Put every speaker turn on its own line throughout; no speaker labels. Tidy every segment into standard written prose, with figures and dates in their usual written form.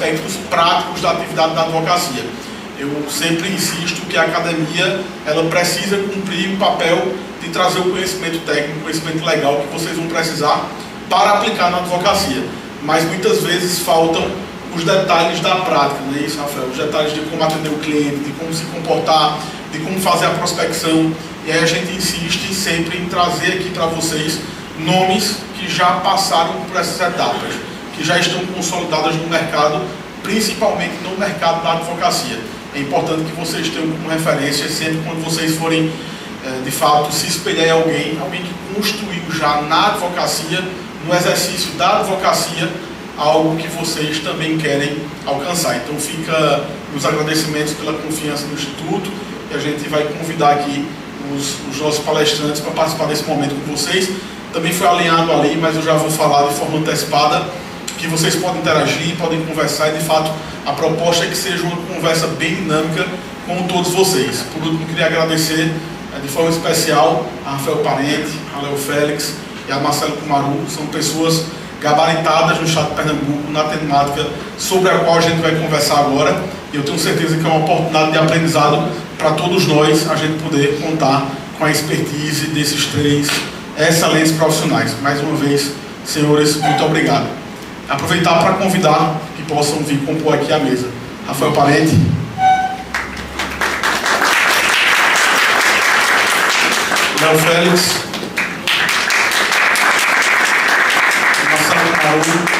aspectos práticos da atividade da advocacia. Eu sempre insisto que a academia ela precisa cumprir o papel de trazer o conhecimento técnico, o conhecimento legal que vocês vão precisar para aplicar na advocacia. Mas muitas vezes faltam os detalhes da prática, não é isso, Rafael? Os detalhes de como atender o cliente, de como se comportar, de como fazer a prospecção. E aí a gente insiste sempre em trazer aqui para vocês nomes que já passaram por essas etapas, que já estão consolidadas no mercado, principalmente no mercado da advocacia. É importante que vocês tenham como referência sempre quando vocês forem, de fato, se espelhar em alguém que construiu já na advocacia, no exercício da advocacia, algo que vocês também querem alcançar. Então fica os agradecimentos pela confiança no Instituto, e a gente vai convidar aqui os nossos palestrantes para participar desse momento com vocês. Também foi alinhado ali, mas eu já vou falar de forma antecipada, que vocês podem interagir, podem conversar, e de fato a proposta é que seja uma conversa bem dinâmica com todos vocês. Por último, queria agradecer de forma especial a Rafael Parente, a Léo Félix e a Marcelo Kumaru. São pessoas gabaritadas no estado de Pernambuco na temática sobre a qual a gente vai conversar agora, e eu tenho certeza que é uma oportunidade de aprendizado para todos nós a gente poder contar com a expertise desses três excelentes profissionais. Mais uma vez, senhores, muito obrigado. Aproveitar para convidar que possam vir compor aqui a mesa. Rafael Parente. Léo Félix. Marcelo Kumaru.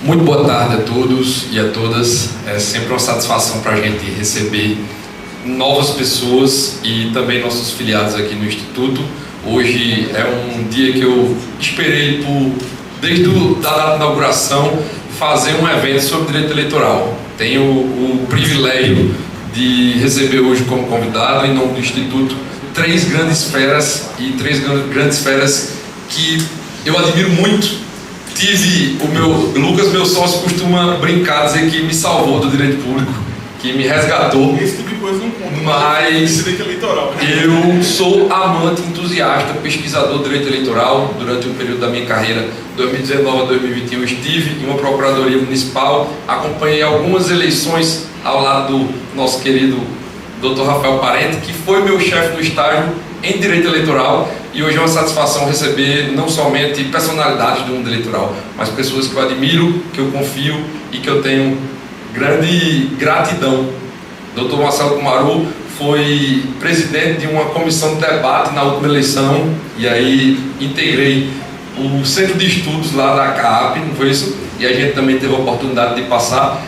Muito boa tarde a todos e a todas. É sempre uma satisfação para a gente receber novas pessoas e também nossos filiados aqui no Instituto. Hoje é um dia que eu esperei desde a data de inauguração, fazer um evento sobre direito eleitoral. Tenho o privilégio de receber hoje como convidado, em nome do Instituto, três grandes feras que eu admiro muito. Tive o Lucas, meu sócio, costuma brincar, dizer que me salvou do direito público, que me resgatou.
Esse tipo de coisa não conta,
mas
direito eleitoral.
Eu sou amante, entusiasta, pesquisador de direito eleitoral. Durante um período da minha carreira, 2019 a 2021, estive em uma procuradoria municipal, acompanhei algumas eleições ao lado do nosso querido Dr. Rafael Parente, que foi meu chefe no estágio em direito eleitoral, e hoje é uma satisfação receber não somente personalidades do mundo eleitoral, mas pessoas que eu admiro, que eu confio e que eu tenho grande gratidão. Dr. Marcelo Kumaru foi presidente de uma comissão de debate na última eleição, e aí integrei o centro de estudos lá da CAAP, não foi isso? E a gente também teve a oportunidade de passar.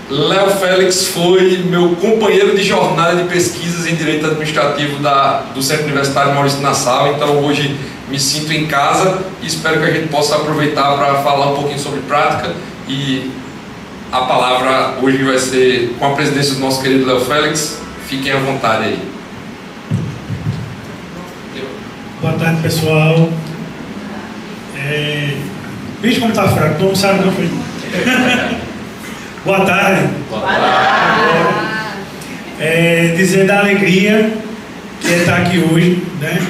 Léo Félix foi meu companheiro de jornada de pesquisas em direito administrativo do Centro Universitário Maurício Nassau, então hoje me sinto em casa e espero que a gente possa aproveitar para falar um pouquinho sobre prática, e a palavra hoje vai ser com a presidência do nosso querido Léo Félix. Fiquem à vontade aí.
Boa tarde, pessoal. Veja como está fraco, não sabe não foi. Boa tarde.
Boa tarde.
Dizer da alegria que é estar aqui hoje, né?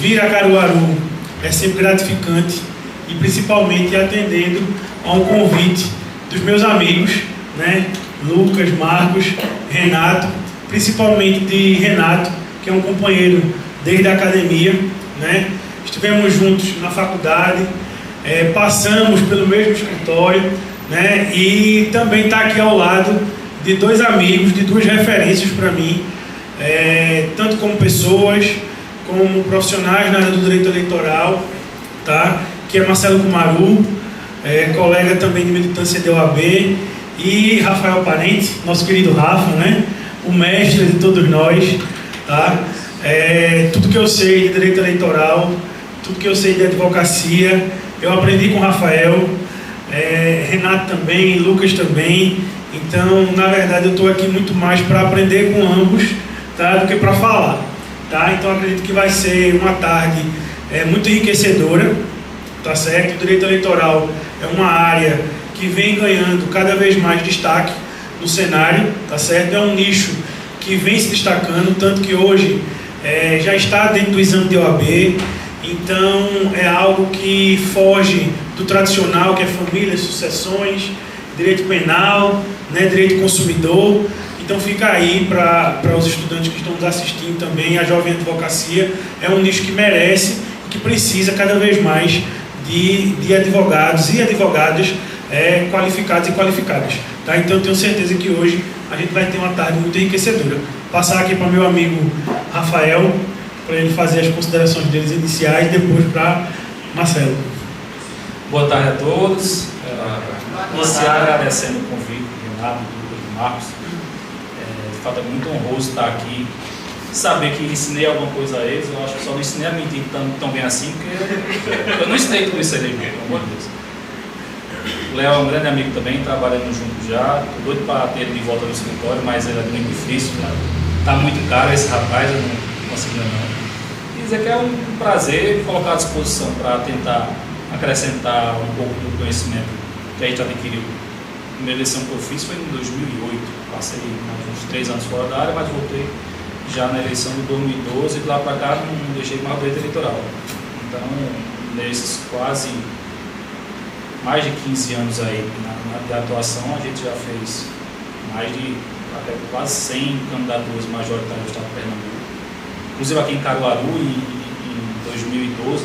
Vir a Caruaru é sempre gratificante, e principalmente atendendo a um convite dos meus amigos, né? Lucas, Marcos, Renato, principalmente de Renato, que é um companheiro desde a academia, né? Estivemos juntos na faculdade, passamos pelo mesmo escritório, né? E também está aqui ao lado de dois amigos, de duas referências para mim, tanto como pessoas, como profissionais na área do direito eleitoral, tá? Que é Marcelo Kumaru, colega também de militância da OAB, e Rafael Parente, nosso querido Rafa, né? O mestre de todos nós, tá? Tudo que eu sei de direito eleitoral, tudo que eu sei de advocacia, eu aprendi com o Rafael, Renato também, Lucas também. Então, na verdade, eu estou aqui muito mais para aprender com ambos, tá, do que para falar, tá? Então, acredito que vai ser uma tarde muito enriquecedora, tá certo? O direito eleitoral é uma área que vem ganhando cada vez mais destaque no cenário, tá certo? É um nicho que vem se destacando, tanto que hoje já está dentro do exame de OAB. Então é algo que foge do tradicional, que é família, sucessões, direito penal, né, direito consumidor. Então fica aí para os estudantes que estão nos assistindo também, a jovem advocacia é um nicho que merece e que precisa cada vez mais de advogados e advogadas qualificados e qualificadas. Tá? Então eu tenho certeza que hoje a gente vai ter uma tarde muito enriquecedora. Passar aqui para meu amigo Rafael, para ele fazer as considerações deles iniciais, e depois para Marcelo.
Boa tarde a todos. Iniciar agradecendo o convite do Renato, do Marcos. De fato é muito honroso estar aqui. Saber que ensinei alguma coisa a eles, eu acho que só não ensinei a mentir tão bem assim, porque eu não ensinei tudo isso aí, pelo amor de Deus. O Léo é um grande amigo também, trabalhando junto já. Estou doido para ter ele de volta no escritório, mas ele é muito difícil. Está muito caro esse rapaz, eu não consigo não. E dizer que é um prazer colocar à disposição para tentar acrescentar um pouco do conhecimento que a gente adquiriu. A primeira eleição que eu fiz foi em 2008. Passei uns 3 anos fora da área, mas voltei já na eleição de 2012 e de lá para cá não deixei mais o direito eleitoral. Então, nesses quase mais de 15 anos aí de atuação, a gente já fez mais de quase 100 candidaturas majoritárias do estado de Pernambuco. Inclusive aqui em Caruaru, em 2012,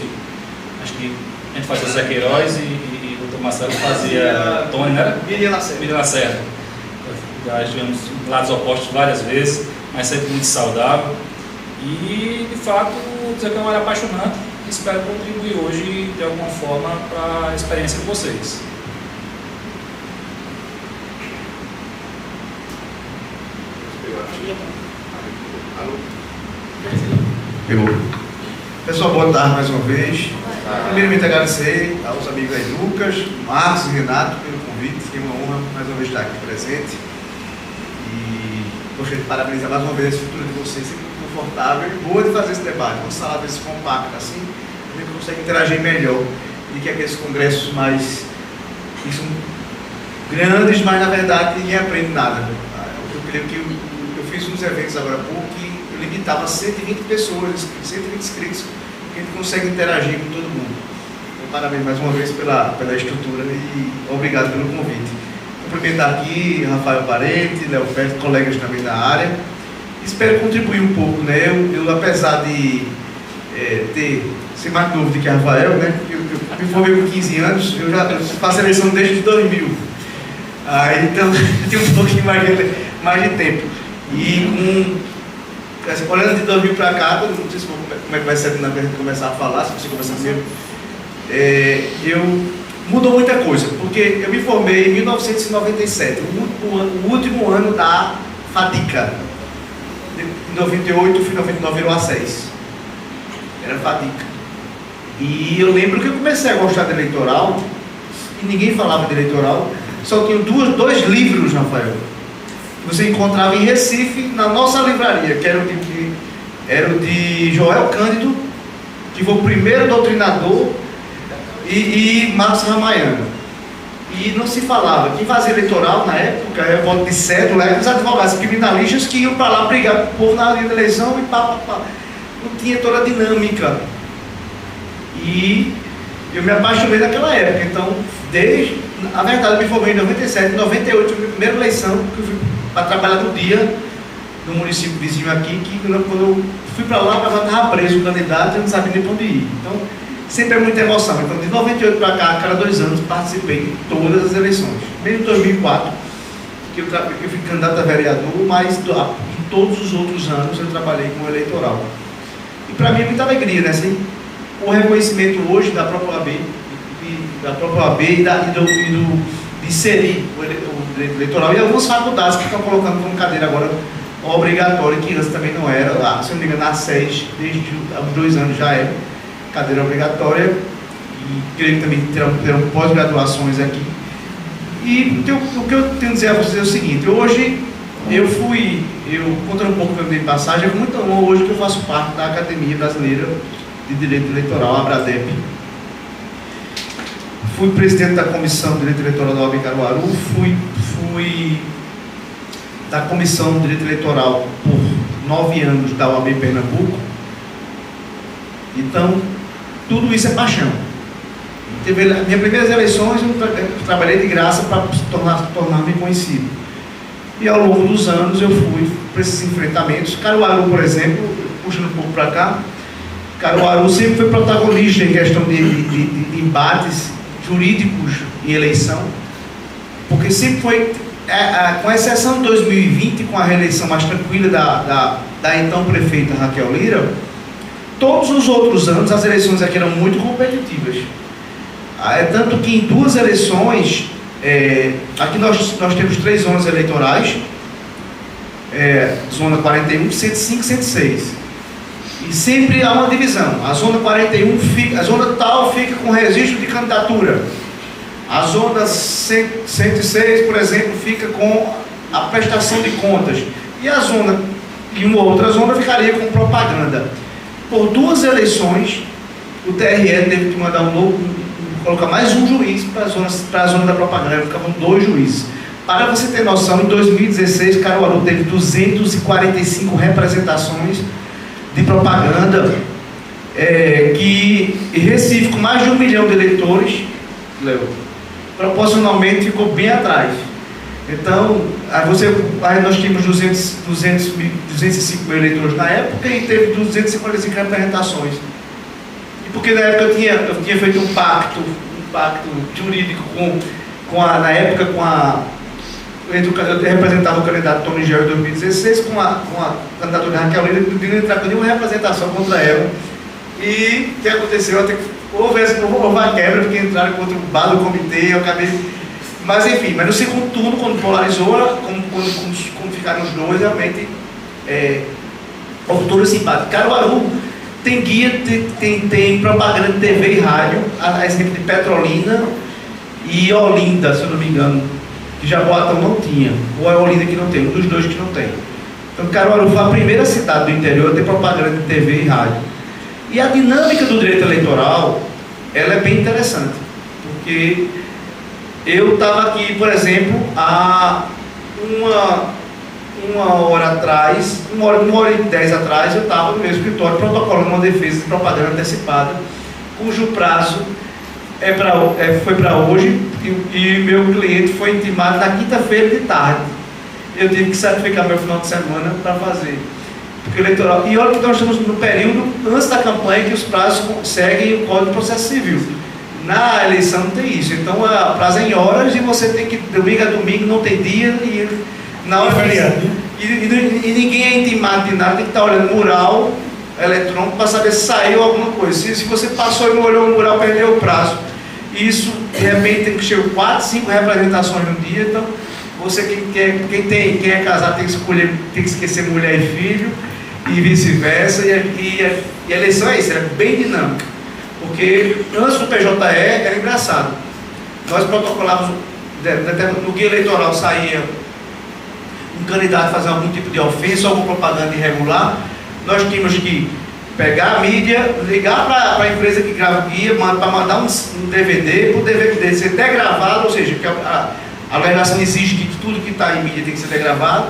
acho que a gente fazia Zé Queiroz e o Dr. Marcelo fazia Tony, né? Miriam Lacerda. Já estivemos lados opostos várias vezes, mas sempre muito saudável. E, de fato, dizer que é uma área apaixonante e espero contribuir hoje, de alguma forma, para a experiência de vocês.
Pessoal, boa tarde mais uma vez. Primeiramente agradecer aos amigos aí, Lucas, Marcos e Renato, pelo convite. É uma honra mais uma vez estar aqui presente. E gostaria de parabenizar mais uma vez a estrutura de vocês, sempre muito confortável e boa de fazer esse debate. Uma sala desse compacta assim, a gente consegue interagir melhor do que aqueles congressos mais que são grandes, mas na verdade ninguém aprende nada. Eu creio que eu fiz uns eventos agora há pouco que eu limitava 120 pessoas, 120 inscritos, que a gente consegue interagir com todo mundo. Então, parabéns mais uma vez pela estrutura e obrigado pelo convite. Cumprimentar aqui Rafael Parente, Léo Félix, colegas também da área. Espero contribuir um pouco, né? Eu apesar de ser mais novo do que Rafael, né? Eu me formei com 15 anos, eu já faço eleição desde 2000. Então, eu tenho um pouquinho mais de tempo. E olhando de 2000 para cá, não sei se como é que vai ser na vez de começar a falar, se você começar primeiro. Mudou muita coisa, porque eu me formei em 1997, o último ano da FADICA. Em 98, fui em 99, virou A6. Era FADICA. E eu lembro que eu comecei a gostar de eleitoral, e ninguém falava de eleitoral, só tinha dois livros, Rafael, que você encontrava em Recife, na nossa livraria, que era o de Joel Cândido, que foi o primeiro doutrinador, e Marcos Ramayana. E não se falava. Quem fazia eleitoral na época, era voto de cédula, eram os advogados criminalistas que iam para lá brigar com o povo na linha da eleição e pá. Não tinha toda a dinâmica. E eu me apaixonei naquela época. Então, a verdade, eu me formei em 97, em 98, foi a minha primeira eleição, que eu fui para trabalhar no dia, no município vizinho aqui, que quando eu fui para lá, eu estava preso o candidato, eu não sabia nem para onde ir. Então, sempre é muita emoção. Então, de 98 para cá, a cada 2 anos, participei de todas as eleições. Mesmo em 2004, que eu fui candidato a vereador, mas em todos os outros anos eu trabalhei com o eleitoral. E para mim é muita alegria, né? Assim, o reconhecimento hoje da própria OAB, de inserir o direito eleitoral e algumas faculdades que estão colocando como cadeira agora obrigatória, que antes também não era, se eu não me engano, a SES, desde há 2 anos já é cadeira obrigatória, e creio que também terão pós-graduações aqui. E o que eu tenho a dizer a vocês é o seguinte: hoje contando um pouco de passagem, é muito honra hoje que eu faço parte da Academia Brasileira de Direito Eleitoral, a ABRADEP. Fui presidente da Comissão de Direito Eleitoral da OAB Caruaru, fui da Comissão de Direito Eleitoral por 9 anos da OAB Pernambuco. Então, tudo isso é paixão. Minhas primeiras eleições eu trabalhei de graça para tornar-me conhecido. E ao longo dos anos eu fui para esses enfrentamentos. Caruaru, por exemplo, puxando um pouco para cá, Caruaru sempre foi protagonista em questão de embates jurídicos em eleição, porque sempre foi, com exceção de 2020, com a reeleição mais tranquila da então prefeita Raquel Lira, todos os outros anos as eleições aqui eram muito competitivas. Tanto que em duas eleições, aqui nós temos 3 zonas eleitorais, zona 41, 105 e 106. E sempre há uma divisão. A zona 41 a zona tal fica com registro de candidatura. A zona 106, por exemplo, fica com a prestação de contas. E a zona, e uma outra zona ficaria com propaganda. Por 2 eleições, o TRE teve que mandar colocar mais um juiz para a zona da propaganda. Ficavam 2 juízes. Para você ter noção, em 2016, Caruaru teve 245 representações de propaganda, que Recife, com mais de 1 milhão de eleitores, proporcionalmente ficou bem atrás. Então, aí nós tínhamos 205 mil eleitores na época e teve 255 representações. E porque na época eu tinha feito um pacto jurídico na época eu representava o candidato Tony Gero em 2016 com a candidatura da Raquel Lira, não entrar com nenhuma representação contra ela. E o que aconteceu? Houve a quebra, porque entraram contra o bar do comitê, eu acabei. Mas enfim, no segundo turno, quando polarizou, quando ficaram os dois, realmente houve todo esse empate. Caruaru tem guia, tem propaganda de TV e rádio, a exemplo de Petrolina e Olinda, se eu não me engano, que Jaboatão não tinha, ou é Olinda que não tem, um dos dois que não tem. Então Caruaru foi a primeira cidade do interior a ter propaganda de TV e rádio. E a dinâmica do direito eleitoral, ela é bem interessante, porque eu estava aqui, por exemplo, há uma hora atrás, uma hora e 10 atrás, eu estava no meu escritório protocolando uma defesa de propaganda antecipada, cujo prazo foi para hoje, e meu cliente foi intimado na quinta-feira de tarde. Eu tive que sacrificar meu final de semana para fazer. Porque eleitoral. E olha que nós estamos no período antes da campanha que os prazos seguem o Código de Processo Civil. Na eleição não tem isso. Então a prazo é em horas e você tem que, domingo a domingo, não tem dia e na hora e ninguém é intimado de nada, tem que estar olhando mural eletrônico para saber se saiu alguma coisa. Se você passou e não olhou o mural, perdeu o prazo. Isso, de repente, tem que chegar 4, 5 representações no dia. Então, você quem é casado tem que esquecer mulher e filho, e vice-versa. E a eleição é isso, é bem dinâmica. Porque antes do PJE era engraçado. Nós protocolávamos, no guia eleitoral saía um candidato fazer algum tipo de ofensa, alguma propaganda irregular. Nós tínhamos que pegar a mídia, ligar para a empresa que grava o guia, para mandar um DVD, para o DVD ser degravado, ou seja, que a legislação exige que tudo que está em mídia tem que ser degravado.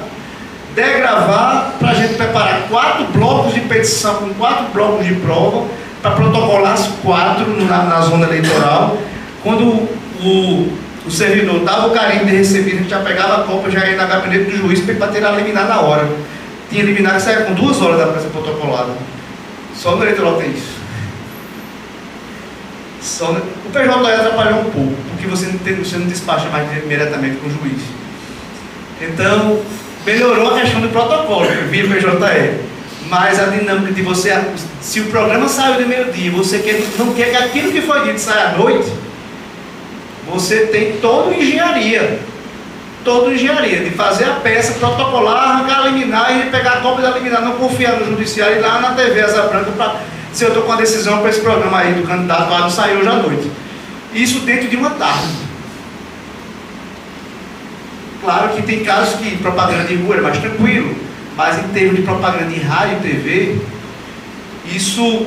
Degravar para a gente preparar 4 blocos de petição com 4 blocos de prova, para protocolar as 4 na zona eleitoral. Quando o servidor dava o carimbo de recebido, a gente já pegava a cópia, já ia na gabinete do juiz para ter a liminar na hora. Tinha liminar que saia com 2 horas da peça protocolada. Só no eleitoral tem isso. O PJE atrapalhou um pouco, porque você não despacha mais diretamente com o juiz. Então, melhorou a questão do protocolo, via PJE. Mas a dinâmica de você, se o programa saiu de meio-dia, você não quer que aquilo que foi dito saia à noite, você tem toda engenharia de fazer a peça, protocolar, arrancar a liminar e pegar a cópia da liminar, não confiar no judiciário e lá na TV Asa Branca para se eu estou com a decisão para esse programa aí do candidato lá não saiu hoje à noite. Isso dentro de uma tarde. Claro que tem casos que propaganda de rua é mais tranquilo, mas em termos de propaganda de rádio e TV, isso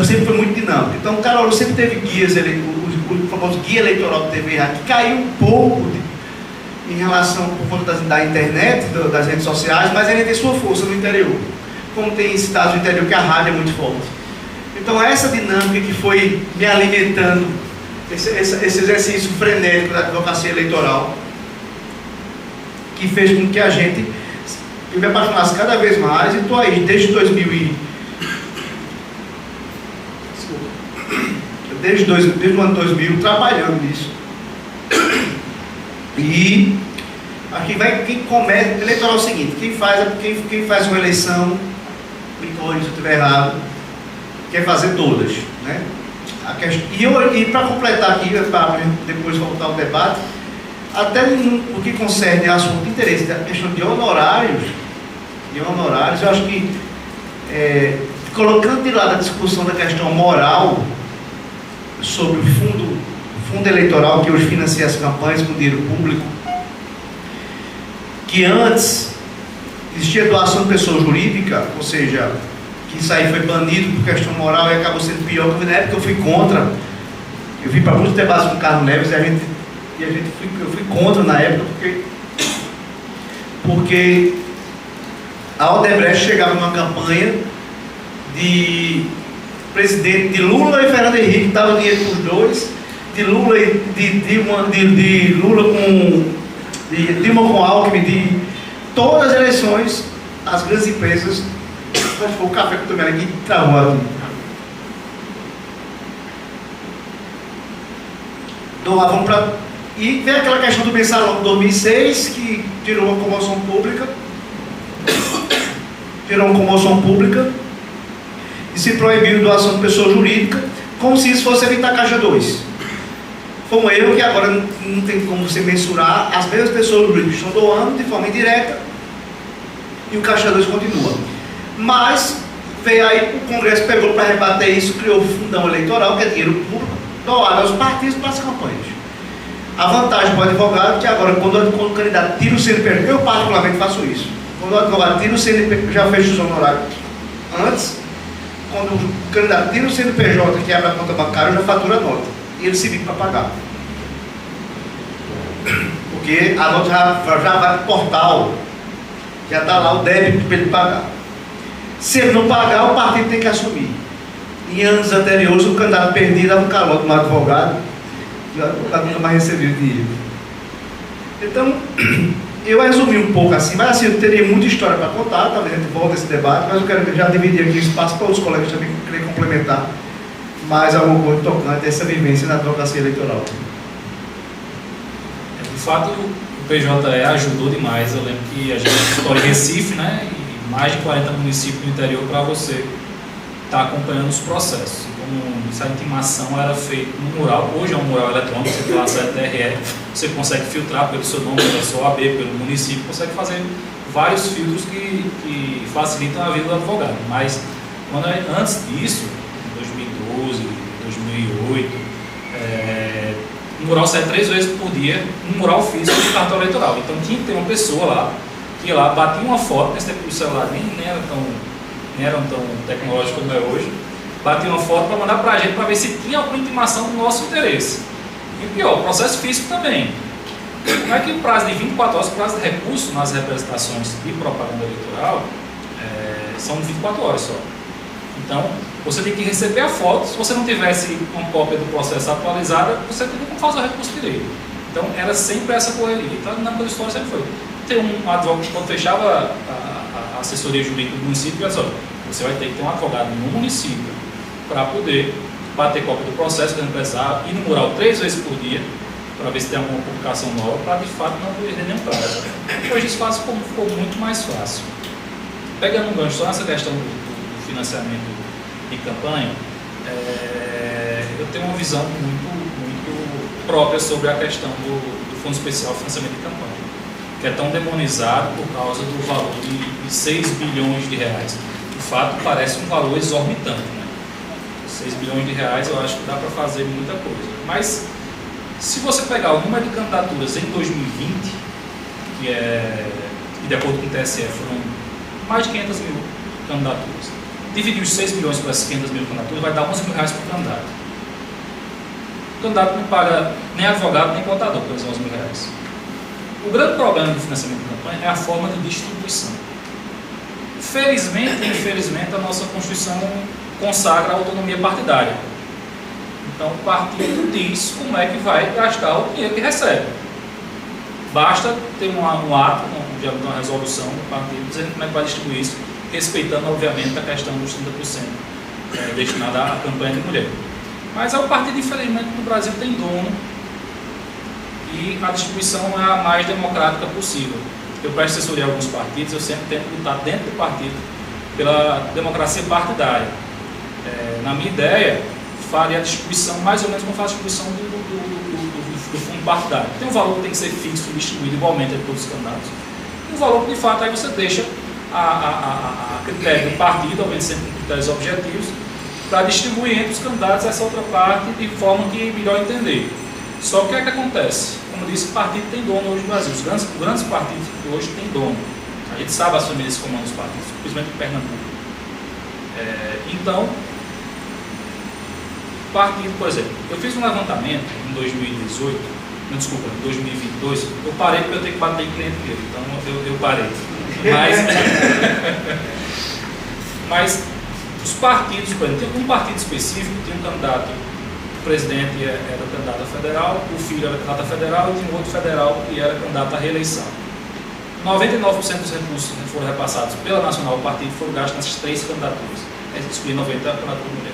sempre foi muito dinâmico. Então o Caruaru sempre teve guias, o famoso guia eleitoral de TV e rádio, que caiu um pouco em relação por conta da internet, das redes sociais, mas ainda tem sua força no interior. Como tem cidades do interior que a rádio é muito forte. Então essa dinâmica que foi me alimentando, esse exercício frenético da advocacia eleitoral, que fez com que eu me apaixonasse cada vez mais, e estou aí desde o ano 2000 trabalhando nisso. E aqui vai quem começa. Eleitoral é o seguinte: quem faz uma eleição, me corrija se eu estiver errado, quer fazer todas, né? E para completar aqui, para depois voltar ao debate, até no que concerne assunto de interesse, a questão de honorários, eu acho que, colocando de lado a discussão da questão moral sobre o fundo eleitoral que hoje financia as campanhas com dinheiro público, que antes existia doação de pessoa jurídica, ou seja, que isso aí foi banido por questão moral e acabou sendo pior, porque na época eu fui contra. Eu vim para muitos debates com o Carlos Neves eu fui contra na época, porque a Odebrecht chegava numa campanha de presidente de Lula e Fernando Henrique, dava dinheiro para os dois, de Lula e de Lula com Dilma com Alckmin, de todas as eleições, as grandes empresas, o café que eu tomei aqui travou aqui, doavam para. E veio aquela questão do mensalão de 2006, que gerou uma comoção pública, e se proibiu doação de pessoa jurídica, como se isso fosse evitar Caixa 2. Foi um erro que agora não tem como você mensurar. As mesmas pessoas jurídicas estão doando de forma indireta e o Caixa 2 continua. Mas veio aí, o Congresso pegou para rebater isso, criou o fundão eleitoral, que é dinheiro público, doado aos partidos para as campanhas. A vantagem para o advogado é que agora, quando o candidato tira o CNPJ, eu particularmente faço isso. Quando o advogado tira o CNPJ, já fecha os honorários antes, quando o candidato tira o CNPJ, que abre a conta bancária, já fatura a nota. E ele se vira para pagar. Porque a nota já vai para o portal, já está lá o débito para ele pagar. Se ele não pagar, o partido tem que assumir. Em anos anteriores, o candidato perdia, dava um calote no advogado, e o advogado nunca mais recebia o dinheiro. Então, eu resumi um pouco assim, mas assim, eu teria muita história para contar, talvez a gente volte a esse debate, mas eu quero já dividir aqui o espaço para os colegas também querem complementar mais alguma coisa tocante a essa vivência na advocacia eleitoral.
De fato, o PJE ajudou demais. Eu lembro que a gente estou em Recife, né, e mais de 40 municípios do interior para você estar acompanhando os processos. Como essa intimação era feita no mural, hoje é um mural eletrônico, você tem acesso ao TRE, você consegue filtrar pelo seu nome, pela sua OAB, pelo município, consegue fazer vários filtros que facilitam a vida do advogado. Mas antes disso, 2012, 2008, o mural sai 3 vezes por dia, um mural físico de cartão eleitoral. Então tinha que ter uma pessoa lá, que ia lá, batia uma foto, nesse tempo o celular nem eram tão tecnológicos como é hoje, batia uma foto para mandar para a gente, para ver se tinha alguma intimação do nosso interesse. E pior, o processo físico também. Não é que o prazo de 24 horas, o prazo de recurso nas representações de propaganda eleitoral são 24 horas só. Então, você tem que receber a foto. Se você não tivesse uma cópia do processo atualizada, você tem que fazer o recurso direito. Então, era sempre essa correria. Então, na minha história sempre foi. Tem um advogado, quando fechava a assessoria jurídica do município, olha só, você vai ter que ter um advogado no município para poder bater cópia do processo que ele precisar, ir no mural 3 vezes por dia, para ver se tem alguma publicação nova, para de fato não perder nenhum prazo. Hoje isso ficou muito mais fácil. Pegando um gancho só nessa questão do financiamento de campanha, eu tenho uma visão muito própria sobre a questão do Fundo Especial de Financiamento de Campanha, que é tão demonizado por causa do valor de 6 bilhões de reais. De fato, parece um valor exorbitante, né? 6 bilhões de reais eu acho que dá para fazer muita coisa. Mas, se você pegar o número de candidaturas em 2020, que de acordo com o TSE foram mais de 500 mil candidaturas, dividir os 6 bilhões para essas 500 mil candidaturas vai dar 11 mil reais por candidato. O candidato não paga nem advogado nem contador pelos 11 mil reais. O grande problema do financiamento de campanha é a forma de distribuição. Felizmente e infelizmente a nossa Constituição consagra a autonomia partidária. Então o partido diz como é que vai gastar o dinheiro que recebe. Basta ter um ato, uma resolução do partido dizendo como é que vai distribuir isso, respeitando obviamente a questão dos 30% destinada à campanha de mulher. Mas o partido, infelizmente, no Brasil tem dono e a distribuição é a mais democrática possível. Eu presto assessoria a alguns partidos, eu sempre tento lutar dentro do partido pela democracia partidária. Na minha ideia, faria a distribuição mais ou menos como faz a distribuição do fundo partidário. Tem um valor que tem que ser fixo, distribuído igualmente a todos os candidatos. E um valor que, de fato, aí você deixa a critério do partido, obviamente sempre com critérios objetivos, para distribuir entre os candidatos essa outra parte de forma que melhor entender. Só que o que é que acontece? Como eu disse, o partido tem dono hoje no Brasil. Os grandes partidos hoje têm dono. A gente sabe as famílias que comandam os partidos, principalmente em Pernambuco. Então, partido, por exemplo, eu fiz um levantamento em 2018, não, desculpa, em 2022, eu parei porque eu tenho que bater em cliente dele, então eu parei. Mas os partidos, por exemplo, tem um partido específico, tem um candidato, o presidente era candidato a federal, o filho era candidato a federal e tinha um outro federal que era candidato à reeleição. 99% dos recursos que foram repassados pela Nacional do Partido foram gastos nessas 3 candidaturas. Excluir 90% da candidatura mulher.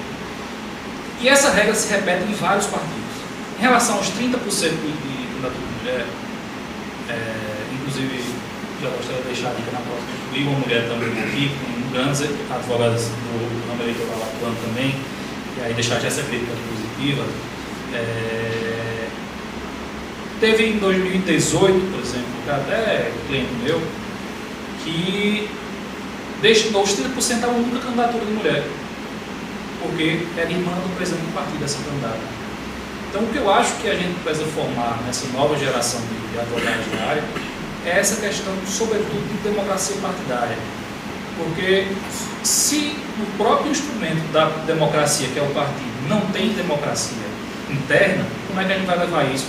E essa regra se repete em vários partidos. Em relação aos 30% de candidatura mulher, inclusive, já gostaria de deixar a dica na próxima, incluir uma mulher também aqui, com grandes advogados do ramo eleitoral atuando também, e aí deixar já essa crítica positiva. Teve em 2018, por exemplo, até cliente meu, que destinou os 30% a uma única candidatura de mulher, porque era irmã do presidente do partido, essa candidata. Então, o que eu acho que a gente precisa formar nessa nova geração de advogados da área é essa questão, sobretudo, de democracia partidária. Porque se o próprio instrumento da democracia, que é o partido, não tem democracia interna, como é que a gente vai levar isso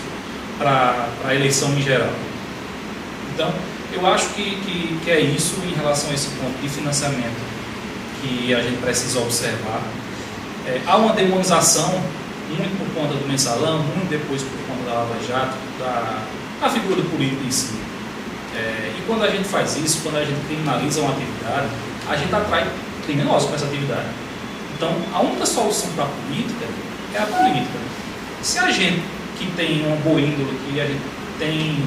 para a eleição em geral? Então, eu acho que é isso em relação a esse ponto de financiamento que a gente precisa observar. Há uma demonização, muito por conta do mensalão, muito depois por conta da Lava Jato, da figura do político em si. E quando a gente faz isso, quando a gente criminaliza uma atividade, a gente atrai criminosos para essa atividade. Então, a única solução para a política é a política. Se a gente que tem uma boa índole, que a gente tem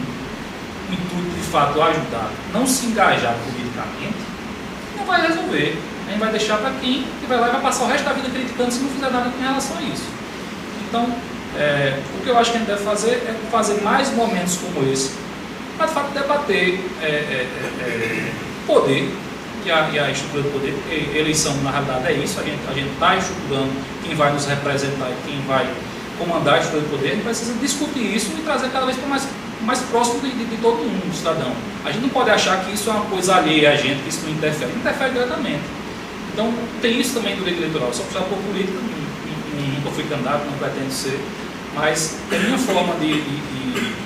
o intuito de fato ajudar, não se engajar politicamente, não vai resolver. A gente vai deixar para quem vai lá e vai passar o resto da vida criticando se não fizer nada com relação a isso. Então, o que eu acho que a gente deve fazer é fazer mais momentos como esse, para de fato debater poder e a estrutura do poder, porque eleição na realidade é isso, a gente está estruturando quem vai nos representar e quem vai comandar a estrutura do poder, a gente precisa discutir isso e trazer cada vez para mais próximo de todo mundo, do cidadão. A gente não pode achar que isso é uma coisa alheia a gente, que isso não interfere diretamente. Então, tem isso também do direito eleitoral. Só puxar por política, nunca fui candidato, não pretendo ser, mas é a minha forma de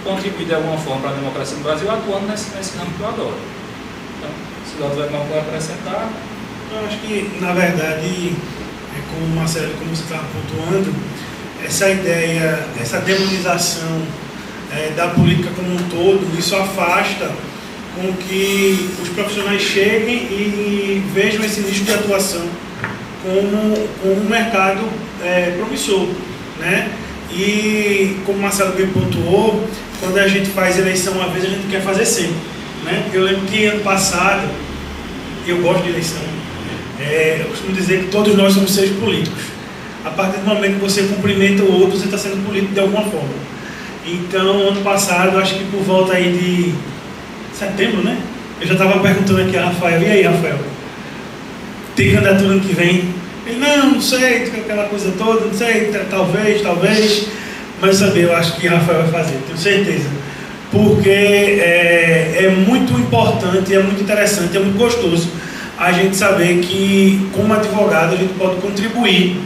contribuir de alguma forma para a democracia no Brasil, atuando nesse ramo que eu adoro. Então, se o Eduardo vai alguma coisa acrescentar.
Eu acho que, na verdade, como Marcelo, como você estava pontuando, essa ideia, essa demonização da política como um todo, isso afasta com que os profissionais cheguem e vejam esse nicho de atuação como um mercado promissor, né? E como o Marcelo bem pontuou, quando a gente faz eleição uma vez, a gente quer fazer sempre, né? Eu lembro que ano passado, eu gosto de eleição, eu costumo dizer que todos nós somos seres políticos. A partir do momento que você cumprimenta o outro, você está sendo político de alguma forma. Então, ano passado, acho que por volta aí de setembro, né? Eu já estava perguntando aqui a Rafael, e aí, Rafael? Tem candidatura ano que vem? Ele, não sei, aquela coisa toda, não sei, talvez, mas saber, eu acho que Rafael vai fazer, tenho certeza. Porque é muito importante, é muito interessante, é muito gostoso a gente saber que, como advogado, a gente pode contribuir,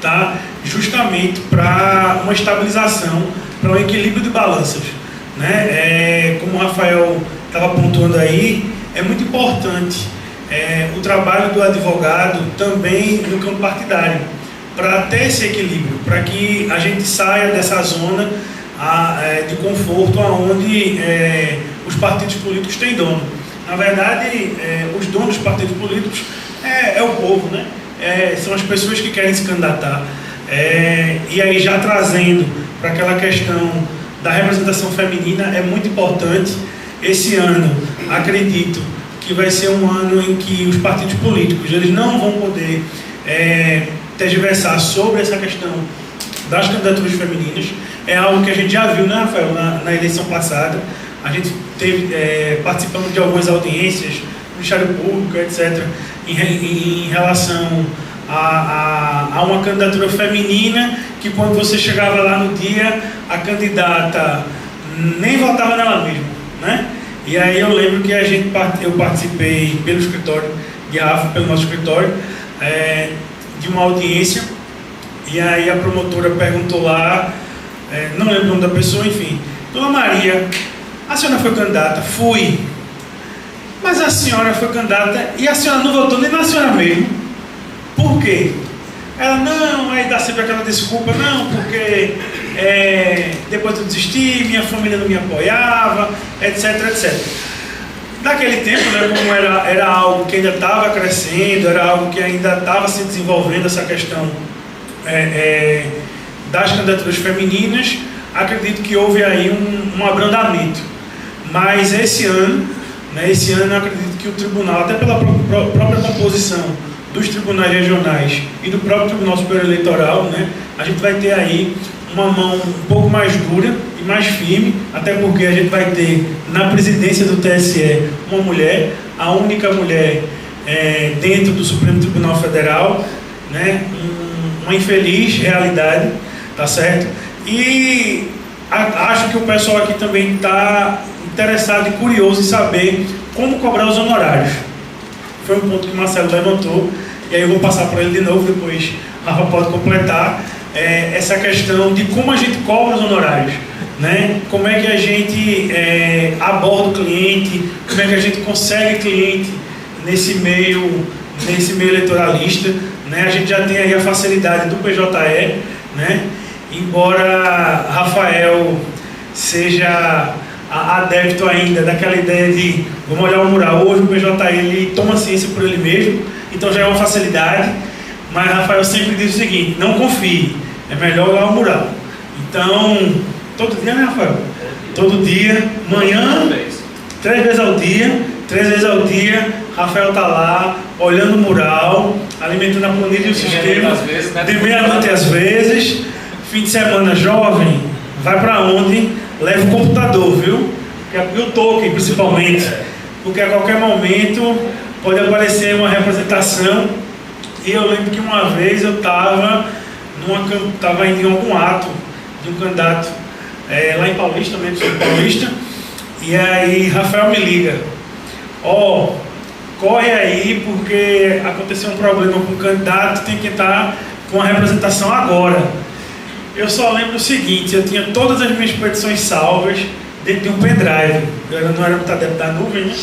tá? Justamente para uma estabilização, para um equilíbrio de balanças, né? Como o Rafael estava pontuando aí, é muito importante o trabalho do advogado também no campo partidário, para ter esse equilíbrio, para que a gente saia dessa zona de conforto onde os partidos políticos têm dono. Na verdade, os donos dos partidos políticos é o povo, né? São as pessoas que querem se candidatar. E aí, já trazendo para aquela questão da representação feminina, é muito importante. Esse ano, acredito que vai ser um ano em que os partidos políticos eles não vão poder tergiversar sobre essa questão das candidaturas femininas. É algo que a gente já viu, né, Rafael, na eleição passada. A gente participando de algumas audiências no Ministério Público, etc., em relação a uma candidatura feminina, que quando você chegava lá no dia, a candidata nem votava nela mesma, né? E aí eu lembro que eu participei pelo escritório de Rafa, pelo nosso escritório, de uma audiência, e aí a promotora perguntou lá, não lembro o nome da pessoa, enfim, Dona Maria, a senhora foi candidata? Fui. Mas a senhora foi candidata e a senhora não votou nem na senhora mesmo. Por quê? Ela, não, aí dá sempre aquela desculpa, não, porque depois eu desisti, minha família não me apoiava, etc, etc. Naquele tempo, né, como era algo que ainda estava crescendo, era algo que ainda estava se desenvolvendo, essa questão das candidaturas femininas, acredito que houve aí um abrandamento. Mas esse ano eu acredito que o tribunal, até pela própria composição dos tribunais regionais e do próprio Tribunal Superior Eleitoral, né, a gente vai ter aí uma mão um pouco mais dura e mais firme, até porque a gente vai ter na presidência do TSE uma mulher, a única mulher dentro do Supremo Tribunal Federal, né, uma infeliz realidade, tá certo? E acho que o pessoal aqui também está interessado e curioso em saber como cobrar os honorários. Foi um ponto que o Marcelo levantou, e aí eu vou passar para ele de novo, depois a Rafa pode completar, essa questão de como a gente cobra os honorários, né? Como é que a gente aborda o cliente, como é que a gente consegue cliente nesse meio eleitoralista, né? A gente já tem aí a facilidade do PJE, né? Embora Rafael seja adepto ainda daquela ideia de vamos olhar o mural, hoje o PJE ele toma ciência por ele mesmo, então já é uma facilidade, mas Rafael sempre diz o seguinte, não confie, é melhor olhar o mural. Então, todo dia, né, Rafael? Todo dia, manhã, 3 vezes ao dia, Rafael está lá, olhando o mural, alimentando a planilha e o sistema, de meia-noite às vezes, fim de semana jovem, vai para onde? Leva o computador, viu? E o token, principalmente, porque a qualquer momento pode aparecer uma representação. E eu lembro que uma vez eu estava indo em algum ato de um candidato lá em Paulista, mesmo, sou paulista, e aí Rafael me liga, corre aí porque aconteceu um problema com o candidato, tem que estar com a representação agora. Eu só lembro o seguinte, eu tinha todas as minhas petições salvas dentro de um pendrive, eu não era muito adepto da nuvem, né?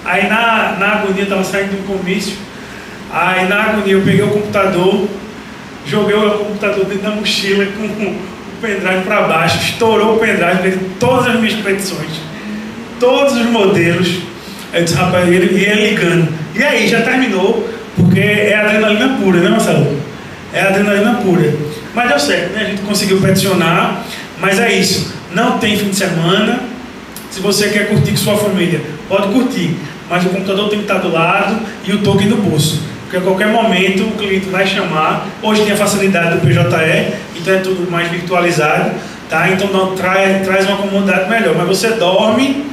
Aí na agonia, eu estava saindo de um comício, aí na agonia eu peguei o computador, joguei o computador dentro da mochila com o pendrive para baixo, estourou o pendrive dentro de todas as minhas petições, todos os modelos. Aí eu disse, rapaz, ele ia ligando, e aí, já terminou, porque é adrenalina pura, né, Marcelo? É adrenalina pura. Mas deu certo, né? A gente conseguiu peticionar, mas é isso, não tem fim de semana. Se você quer curtir com sua família, pode curtir, mas o computador tem que estar do lado e o token no bolso, porque a qualquer momento o cliente vai chamar. Hoje tem a facilidade do PJE, então é tudo mais virtualizado, tá? Então traz uma comodidade melhor, mas você dorme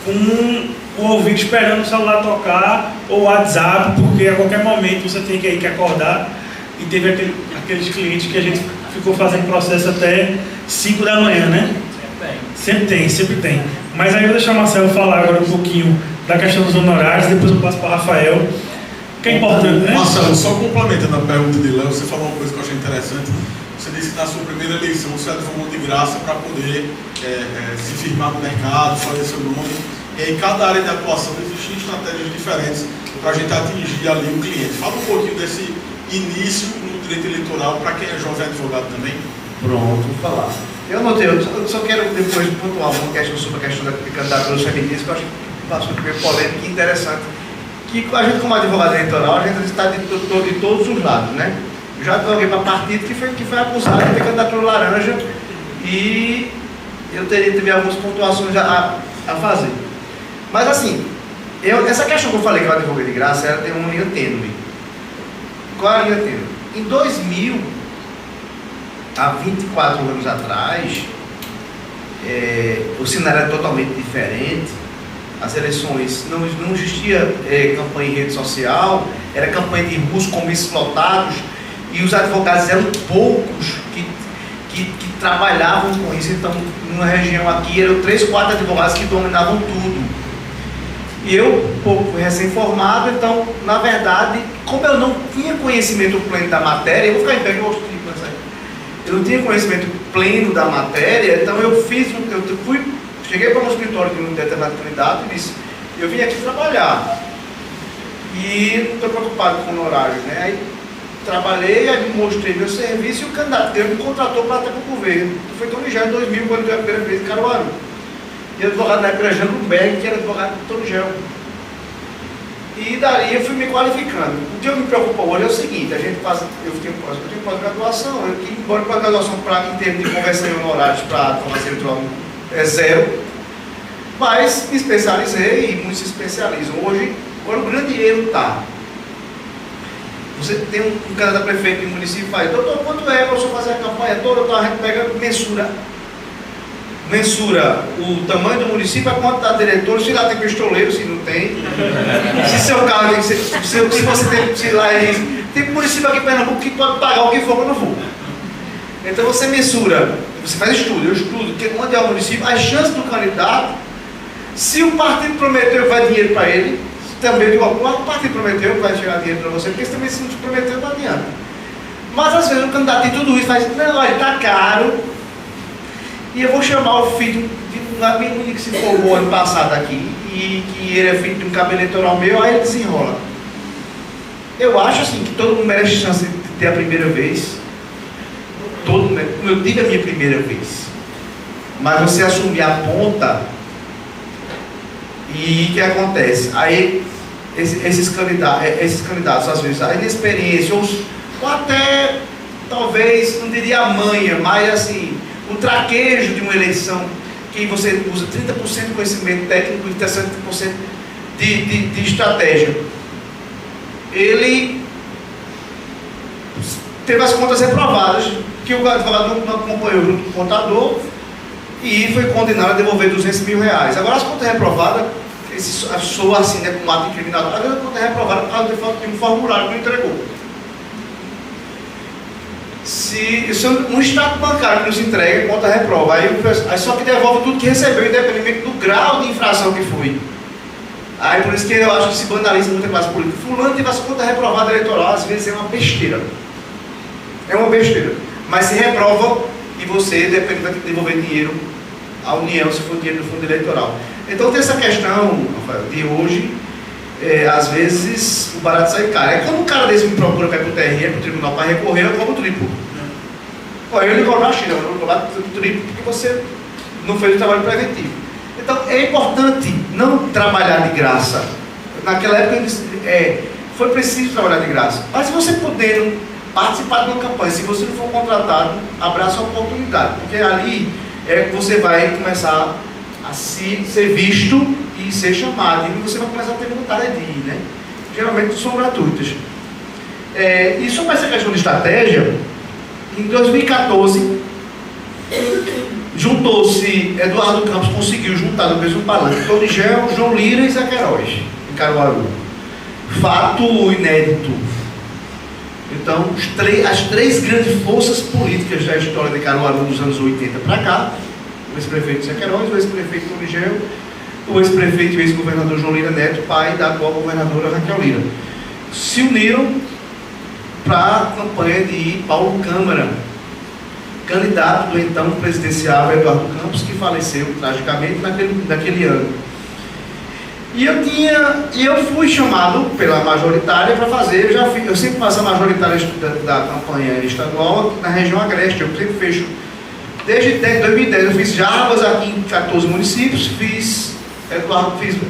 com o ouvido esperando o celular tocar ou o WhatsApp, porque a qualquer momento você tem que acordar. E teve aqueles clientes que a gente ficou fazendo processo até 5 da manhã, né? Sempre tem. Mas aí eu vou deixar o Marcelo falar agora um pouquinho da questão dos honorários, depois eu passo para o Rafael, que é importante, né?
Marcelo, só complementando a pergunta de Léo, você falou uma coisa que eu achei interessante. Você disse que na sua primeira eleição você advogou de graça para poder se firmar no mercado, fazer seu nome E aí cada área de atuação existem estratégias diferentes para a gente atingir ali o cliente. Fala um pouquinho desse início no direito eleitoral para quem é jovem advogado também.
Pronto, vou falar. Eu anotei, eu só quero depois pontuar uma questão sobre a questão da candidatura feminista, que eu acho que passou meio polêmica e interessante. Que a gente, como advogado eleitoral, a gente está de todos os lados, né? Eu já advoguei para partido que foi acusado de ter candidatura laranja e eu teria também algumas pontuações a fazer. Mas assim, essa questão que eu falei que eu advoguei de graça, ela tem uma linha tênue. Qual é a linha tênue? Em 2000, há 24 anos atrás, o cenário era totalmente diferente. As eleições, não existia campanha em rede social, era campanha de ruas comícios lotados, e os advogados eram poucos que trabalhavam com isso. Então, numa região aqui, eram 3, 4 advogados que dominavam tudo. E eu, pouco recém-formado, então, na verdade, como eu não tinha conhecimento pleno da matéria, eu vou ficar em pé que eu gosto de pensar. Eu não tinha conhecimento pleno da matéria, então cheguei para um escritório de um determinado candidato e disse: eu vim aqui trabalhar e não estou preocupado com o horário, né? Aí trabalhei, aí mostrei meu serviço e o candidato me contratou para até para o governo. Foi Tony Gel em 2000, quando eu a primeira vez em Caruaru. E o advogado na época era Jean Lumberg, que era advogado do Tony Gel. E dali eu fui me qualificando. O que eu me preocupo hoje é o seguinte: eu tenho pós-graduação, embora pós-graduação em termos de conversão em honorários para a farmácia eleitoral é 0, mas me especializei e muitos se especializam. Hoje, agora o grande erro está. Você tem um candidato a prefeito de município e faz: doutor, quanto é para eu fazer a campanha toda? A gente pega, mensura o tamanho do município, a quantidade de diretores, se lá tem pistoleiro, se não tem. Se seu carro tem que ser, se você tem, se lá tem município aqui em Pernambuco que pode pagar o que for, eu não vou. Então você mensura, você faz estudo, eu estudo, porque onde é o município, as chances do candidato, se o partido prometeu que vai dinheiro para ele, também eu digo: o partido prometeu que vai chegar dinheiro para você, porque também se não te prometeu, não adianta. Mas às vezes o candidato tem tudo isso, faz: não, olha, está caro, e eu vou chamar o filho de um menino que se formou ano passado aqui, e que ele é filho de um cabo eleitoral meu, aí ele desenrola. Eu acho assim que todo mundo merece chance de ter a primeira vez. Todo mundo, como eu tive a minha primeira vez. Mas você assumir a ponta, e o que acontece? Aí esses candidatos, às vezes, a inexperiência, ou até, talvez, não diria a manha, mas assim, o traquejo de uma eleição, que você usa 30% de conhecimento técnico e 60% de estratégia. Ele teve as contas reprovadas, que o advogado não acompanhou junto com o contador, e foi condenado a devolver R$200 mil. Agora as contas reprovadas, soa assim, né, com um ato incriminatório, às vezes a conta é reprovada por causa de um formulário que não entregou. Se um extrato bancário que nos entrega, a conta reprova, aí só que devolve tudo que recebeu, independente do grau de infração que foi. Aí por isso que eu acho que se banaliza muita classe política. Fulano teve as contas reprovadas eleitoral, às vezes é uma besteira. É uma besteira. Mas se reprova e você, depende, vai ter que devolver dinheiro à União, se for dinheiro do fundo eleitoral. Então tem essa questão, Rafael, de hoje, às vezes o barato sai caro. É quando um cara desse me procura para ir para o TRE, para o tribunal, para recorrer, eu cobro triplo. Eu lhe cobro na China, eu vou cobrar triplo porque você não fez o trabalho preventivo. Então é importante não trabalhar de graça. Naquela época foi preciso trabalhar de graça. Mas se você puder participar de uma campanha, se você não for contratado, abraça a oportunidade, porque ali você vai começar a ser visto e ser chamado, e você vai começar a ter vontade de ir, né? Geralmente são gratuitas. E sobre essa questão de estratégia, em 2014 juntou-se, Eduardo Campos conseguiu juntar no mesmo palanque Tony Gel, João Lira e Zé Queiroz, em Caruaru. Fato inédito. Então, as três grandes forças políticas da história de Caruaru dos anos 80 para cá, o ex-prefeito Zé Queiroz, o ex-prefeito Tony Gel, o ex-prefeito e ex-governador João Lira Neto, pai da atual governadora Raquel Lira, se uniram para a campanha de Paulo Câmara, candidato do então presidenciável Eduardo Campos, que faleceu tragicamente naquele ano. E eu fui chamado pela majoritária para fazer, eu sempre faço a majoritária da campanha estadual na região agreste, eu sempre fecho. Desde 2010 eu fiz Jarbas aqui em 14 municípios, fiz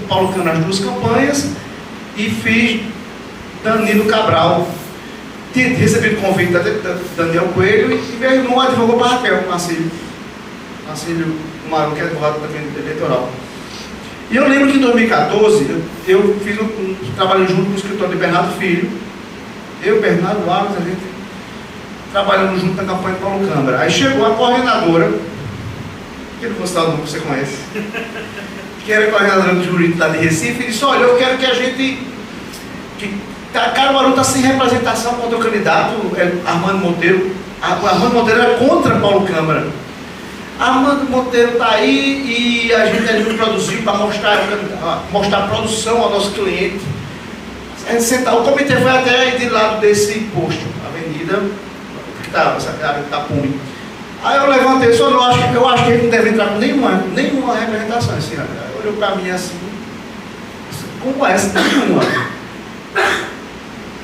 Paulo Câmara nas 2 campanhas e fiz Danilo Cabral. Recebi o convite da Daniel Coelho e meu irmão advogou para Raquel Marcílio Maru, que é advogado também eleitoral. E eu lembro que em 2014 eu fiz um trabalho junto com o escritório de Bernardo Filho, Bernardo Alves, a gente trabalhando junto na campanha de Paulo Câmara. Aí chegou a coordenadora, que eu não vou citar o nome que você conhece, que era coordenadora do jurídico lá de Recife, e disse: olha, eu quero que a gente. Caruaru está sem representação contra o candidato Armando Monteiro. O Armando Monteiro era contra Paulo Câmara. Armando Monteiro está aí e a gente produziu para mostrar a produção ao nosso cliente. O comitê foi até aí de lado desse posto, avenida, que está Pume. Aí eu levantei e disse: eu acho que ele não deve entrar com nenhuma representação esse ano. Aí olhou para mim assim: como é essa? Nenhuma.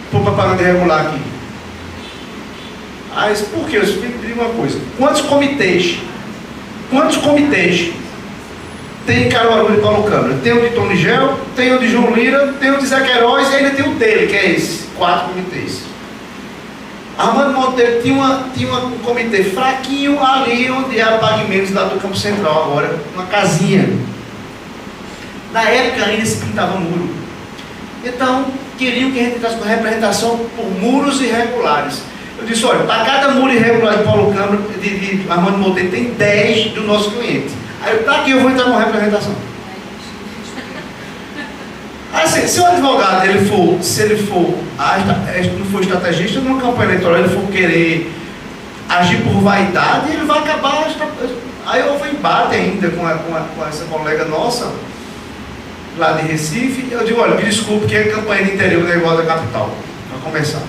Vou propaganda irregular aqui. Aí, por quê? Eu expliquei uma coisa: quantos comitês tem em Caruaru de Paulo Câmara? Tem o de Tony Gel, tem o de João Lira, tem o de Zé Queiroz e ainda tem o dele, que é esse. 4 comitês. Armando Monteiro tinha um comitê fraquinho ali onde era Pagamentos, lá do Campo Central agora, uma casinha. Na época ainda se pintava muro. Então, queriam que a gente entrasse com representação por muros irregulares. Eu disse: olha, para cada muro irregular de Paulo Câmara, de Armando Monteiro, tem 10 do nosso cliente. Aí eu: tá aqui, eu vou entrar com representação. Assim, se o advogado não for estrategista numa campanha eleitoral, ele for querer agir por vaidade, ele vai acabar. Aí houve embate ainda com essa colega nossa lá de Recife. Eu digo: olha, me desculpe, que é campanha de interior é igual da capital, para começar.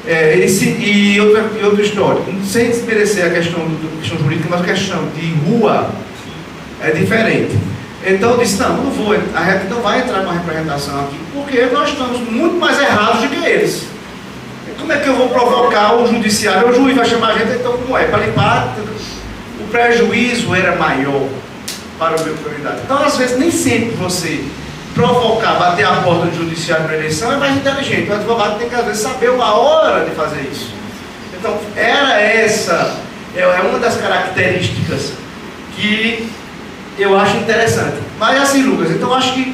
E outra história, sem desmerecer a questão jurídica, mas a questão de rua é diferente. Então eu disse: não vou, a gente não vai entrar com a representação aqui, porque nós estamos muito mais errados do que eles. E como é que eu vou provocar o judiciário? O juiz vai chamar a gente, então como é? Para limpar, o prejuízo era maior para o meu candidato. Então, às vezes, nem sempre você provocar, bater a porta do judiciário para eleição é mais inteligente. O advogado tem que, às vezes, saber a hora de fazer isso. Então, é uma das características que eu acho interessante. Mas assim, Lucas, então eu acho que,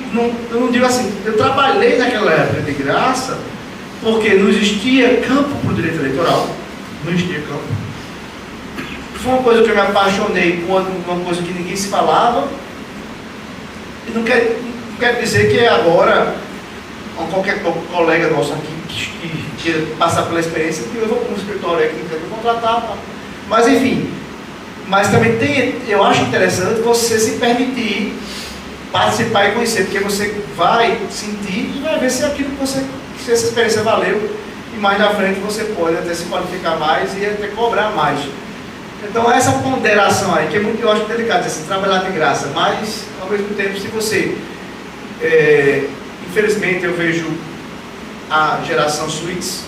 eu não digo assim, eu trabalhei naquela época de graça, porque não existia campo para o direito eleitoral, não existia campo. Foi uma coisa que eu me apaixonei por uma coisa que ninguém se falava, e não quer dizer que agora, qualquer colega nosso aqui que queira passar pela experiência, que eu vou para um escritório aqui que eu vou contratar, mas enfim. Mas também eu acho interessante você se permitir participar e conhecer, porque você vai sentir e vai ver se aquilo que se essa experiência valeu, e mais na frente você pode até se qualificar mais e até cobrar mais. Então essa ponderação aí, que é muito, eu acho delicado, assim, trabalhar de graça, mas ao mesmo tempo, se você, infelizmente eu vejo a geração Suítes,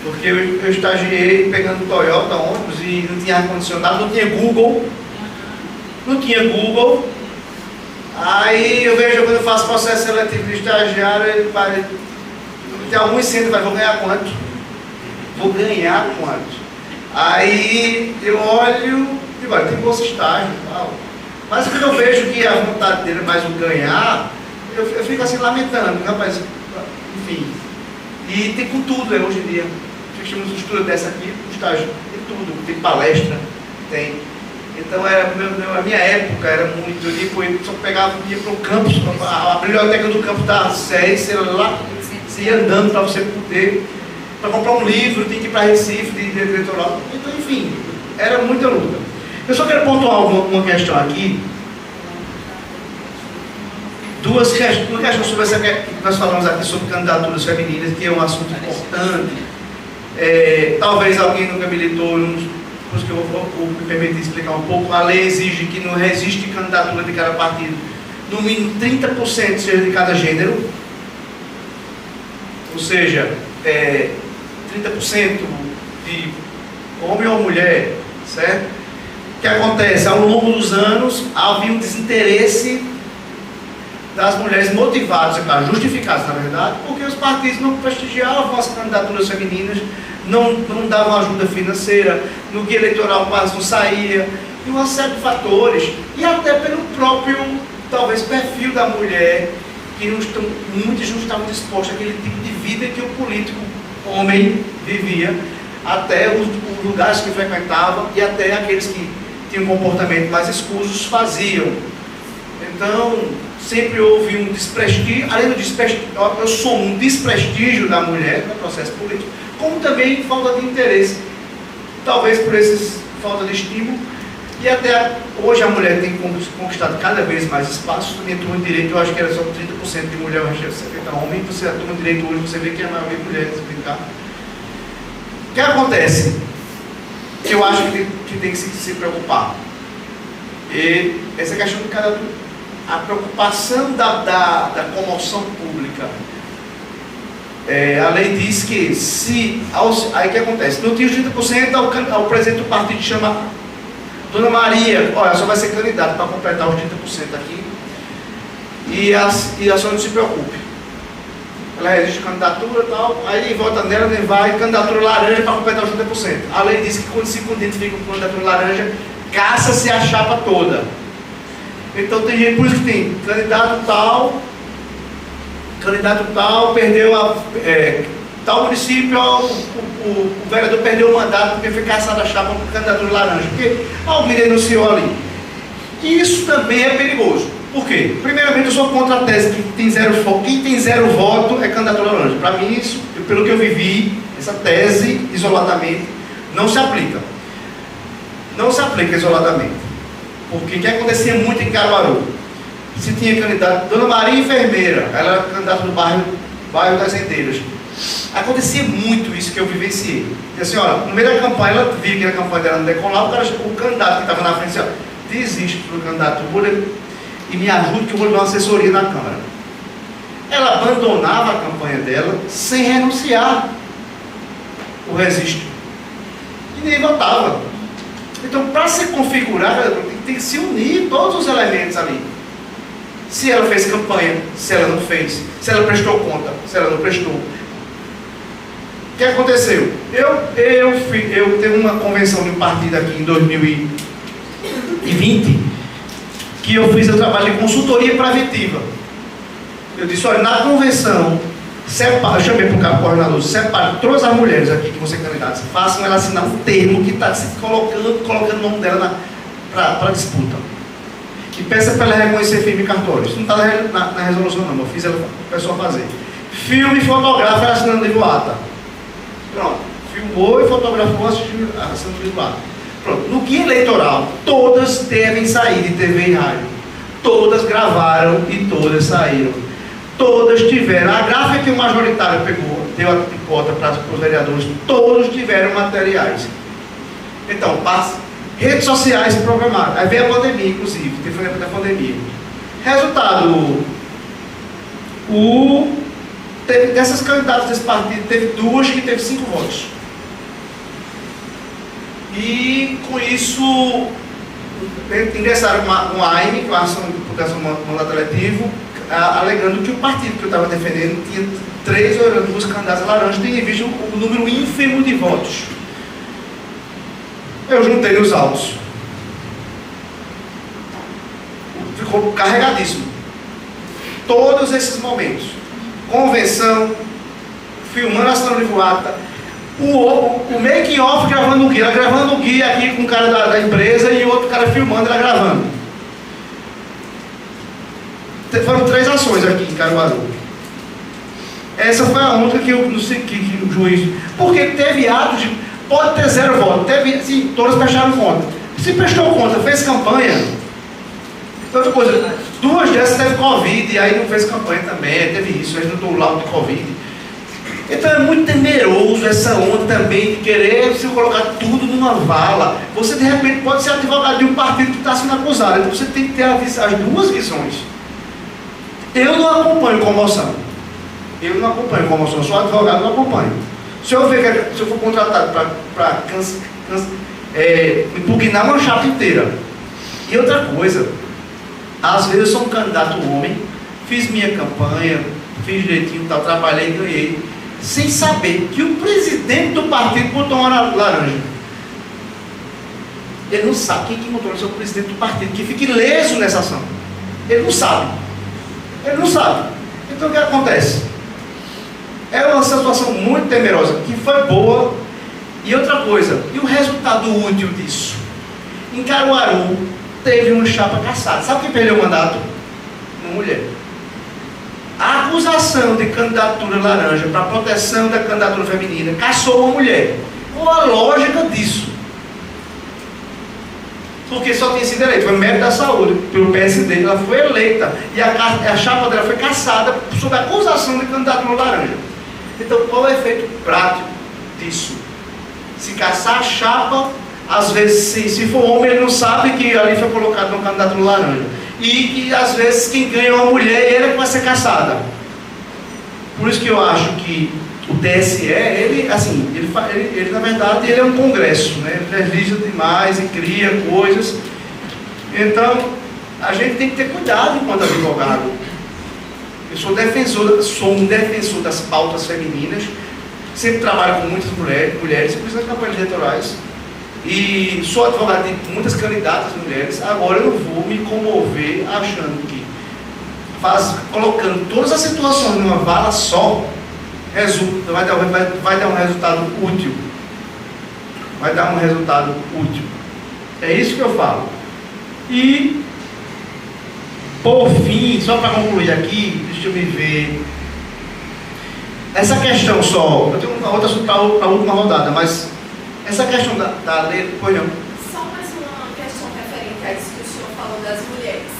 porque eu estagiei pegando Toyota, ônibus, e não tinha ar-condicionado, não tinha Google. Aí eu vejo, quando eu faço processo seletivo de estagiário, ele vai, tem algum incêndio, vou ganhar quanto? Aí eu olho e digo: olha, tem bolsa estágio e tal. Mas quando eu vejo que a vontade dele é mais o ganhar, eu fico assim lamentando, rapaz, enfim. E tem com tudo, hoje em dia. Temos uma estrutura dessa aqui, um estágio, tem tudo, tem palestra, tem. Então a minha época era muito, eu só pegava, ia para o campus, a biblioteca do campus da SES, você ia andando para você poder, para comprar um livro, tinha que ir para Recife, de direito eleitoral. Então, enfim, era muita luta. Eu só quero pontuar uma questão aqui. Uma questão sobre essa que nós falamos aqui sobre candidaturas femininas, que é um assunto importante. Talvez alguém nunca militou por isso que eu vou me permitir explicar um pouco, a lei exige que não existe candidatura de cada partido, no mínimo 30% seja de cada gênero, ou seja, 30% de homem ou mulher, certo? O que acontece? Ao longo dos anos, havia um desinteresse das mulheres motivadas, justificadas na verdade, porque os partidos não prestigiavam as candidaturas femininas, não davam ajuda financeira, no guia eleitoral quase não saía, e uma série de fatores, e até pelo próprio, talvez, perfil da mulher, que muitos não estavam dispostos àquele tipo de vida que o político homem vivia, até os lugares que frequentava e até aqueles que tinham um comportamento mais escusos faziam. Então, sempre houve um desprestígio, além do desprestígio, eu sou um desprestígio da mulher no processo político, como também falta de interesse, talvez por essa falta de estímulo, e até hoje a mulher tem conquistado cada vez mais espaço. Na turma de direito, eu acho que era só 30% de mulher, o resto é homem, você a turma de direito hoje, você vê que a maioria é mulher, se brincar. O que acontece? Que eu acho que tem que se preocupar. E essa questão de a preocupação da comoção pública. A lei diz que aí o que acontece? No dia 30%, ao presidente do partido chama Dona Maria, olha, só vai ser candidata para completar os 30% aqui. E a senhora não se preocupe. Ela resiste candidatura e tal, aí vota nela, nem vai, candidatura laranja para completar os 30%. A lei diz que quando se identifica com candidatura laranja, caça-se a chapa toda. Então tem gente, por isso que tem candidato tal, perdeu tal município, o vereador perdeu o mandato porque foi caçado a chapa com candidatura laranja, porque alguém denunciou ali. E isso também é perigoso. Por quê? Primeiramente, eu sou contra a tese que quem tem zero voto é candidatura laranja. Para mim, isso, pelo que eu vivi, essa tese, isoladamente, não se aplica. Não se aplica isoladamente. Porque o que acontecia muito em Caruaru? Se tinha candidato, Dona Maria Enfermeira, ela era candidata do bairro das Rendeiras. Acontecia muito isso que eu vivenciei. E assim, olha, no meio da campanha, ela via que a campanha dela não decolava, o candidato que estava na frente disse, desiste do candidato e me ajude que eu vou lhe dar uma assessoria na Câmara. Ela abandonava a campanha dela sem renunciar o registro. E nem votava. Então, para se configurar, tem que se unir todos os elementos ali. Se ela fez campanha, se ela não fez, se ela prestou conta, se ela não prestou. O que aconteceu? Eu teve uma convenção de um partido aqui em 2020, que eu fiz o trabalho de consultoria preventiva. Eu disse, olha, na convenção, eu chamei para o cabo coordenador, separe todas as mulheres aqui que vão ser candidatas, façam ela assinar um termo que está se colocando o nome dela para disputa. E peça para ela reconhecer firme cartório. Isso não está na resolução não, eu fiz ela, o pessoal fazer. Filme e fotografa ela assinando livro ata. Pronto, filmou e fotografou assinando livro ata. Pronto, no guia eleitoral, todas devem sair de TV e rádio. Todas gravaram e todas saíram. Todas tiveram, a gráfica que o majoritário pegou, deu a cota para os vereadores, todos tiveram materiais. Então, passa. Redes sociais programadas. Aí veio a pandemia, inclusive, teve a pandemia. Resultado, dessas candidatas desse partido, teve duas que teve 5 votos. E com isso, ingressaram uma AIME, que é uma ação de imputação de mandato eletivo, alegando que o partido que eu estava defendendo tinha 3 ou 2 candidatas laranjas, tendo em vista o número ínfimo de votos. Eu juntei os autos. Ficou carregadíssimo. Todos esses momentos. Convenção, filmando a ação de voata, o make-off gravando o guia. Ela gravando o guia aqui com o cara da empresa e o outro cara filmando, ela gravando. Foram 3 ações aqui em Caruaru. Essa foi a única que eu não sei que o juiz... Porque teve atos de... Pode ter 0 votos. Teve, sim, todas prestaram conta. Se prestou conta, fez campanha. Outra coisa, 2 dessas teve Covid e aí não fez campanha também. Teve isso, eles não estão lá de Covid. Então é muito temeroso essa onda também de querer se colocar tudo numa vala. Você de repente pode ser advogado de um partido que está sendo acusado, então você tem que ter as duas visões. Eu não acompanho comoção. Eu sou advogado, não acompanho. Se eu for contratado para impugnar uma chapa inteira. E outra coisa, às vezes eu sou um candidato homem, fiz minha campanha, fiz direitinho, tal, trabalhei, ganhei, sem saber que o presidente do partido botou uma laranja. Ele não sabe quem que botou o seu presidente do partido, que fica ileso nessa ação. Ele não sabe. Então o que acontece? É uma situação muito temerosa, que foi boa. E outra coisa, e o resultado útil disso? Em Caruaru, teve uma chapa cassada. Sabe quem perdeu o mandato? Uma mulher. A acusação de candidatura laranja para proteção da candidatura feminina cassou uma mulher. Qual a lógica disso? Porque só tinha sido eleita, foi mérito da saúde, pelo PSD, ela foi eleita. E a chapa dela foi cassada sob a acusação de candidatura laranja. Então, qual é o efeito prático disso? Se caçar a chapa, às vezes, se for homem, ele não sabe que ali foi colocado um candidato laranja. E que, às vezes, quem ganha é uma mulher, ele é que vai ser caçada. Por isso que eu acho que o TSE, ele na verdade, ele é um congresso, né? Ele legisla demais e cria coisas. Então, a gente tem que ter cuidado enquanto advogado. Eu sou um defensor das pautas femininas. Sempre trabalho com muitas mulheres, principalmente em campanhas eleitorais. E sou advogado de muitas candidatas mulheres. Agora eu não vou me comover achando que colocando todas as situações numa vala só, vai dar um resultado útil. Vai dar um resultado útil. É isso que eu falo. E, por fim, só para concluir aqui, deixa eu me ver. Essa questão só, eu tenho uma outra para a última rodada, mas essa questão da lei, pois não.
Só mais uma questão referente a isso que o senhor falou das mulheres.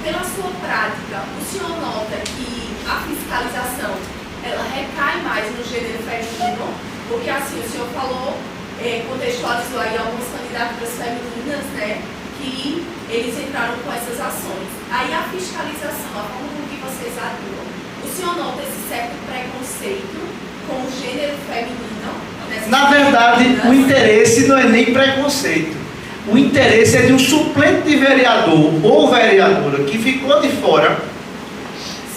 Pela sua prática, o senhor nota que a fiscalização, ela recai mais no gênero feminino? Porque assim, o senhor falou, contextualizou aí algumas candidaturas femininas, né, que eles entraram com essas ações. Aí a fiscalização, a forma com que vocês atuam, o senhor nota esse certo preconceito com o gênero feminino?
Na verdade, o interesse não é nem preconceito. O interesse é de um suplente de vereador ou vereadora que ficou de fora.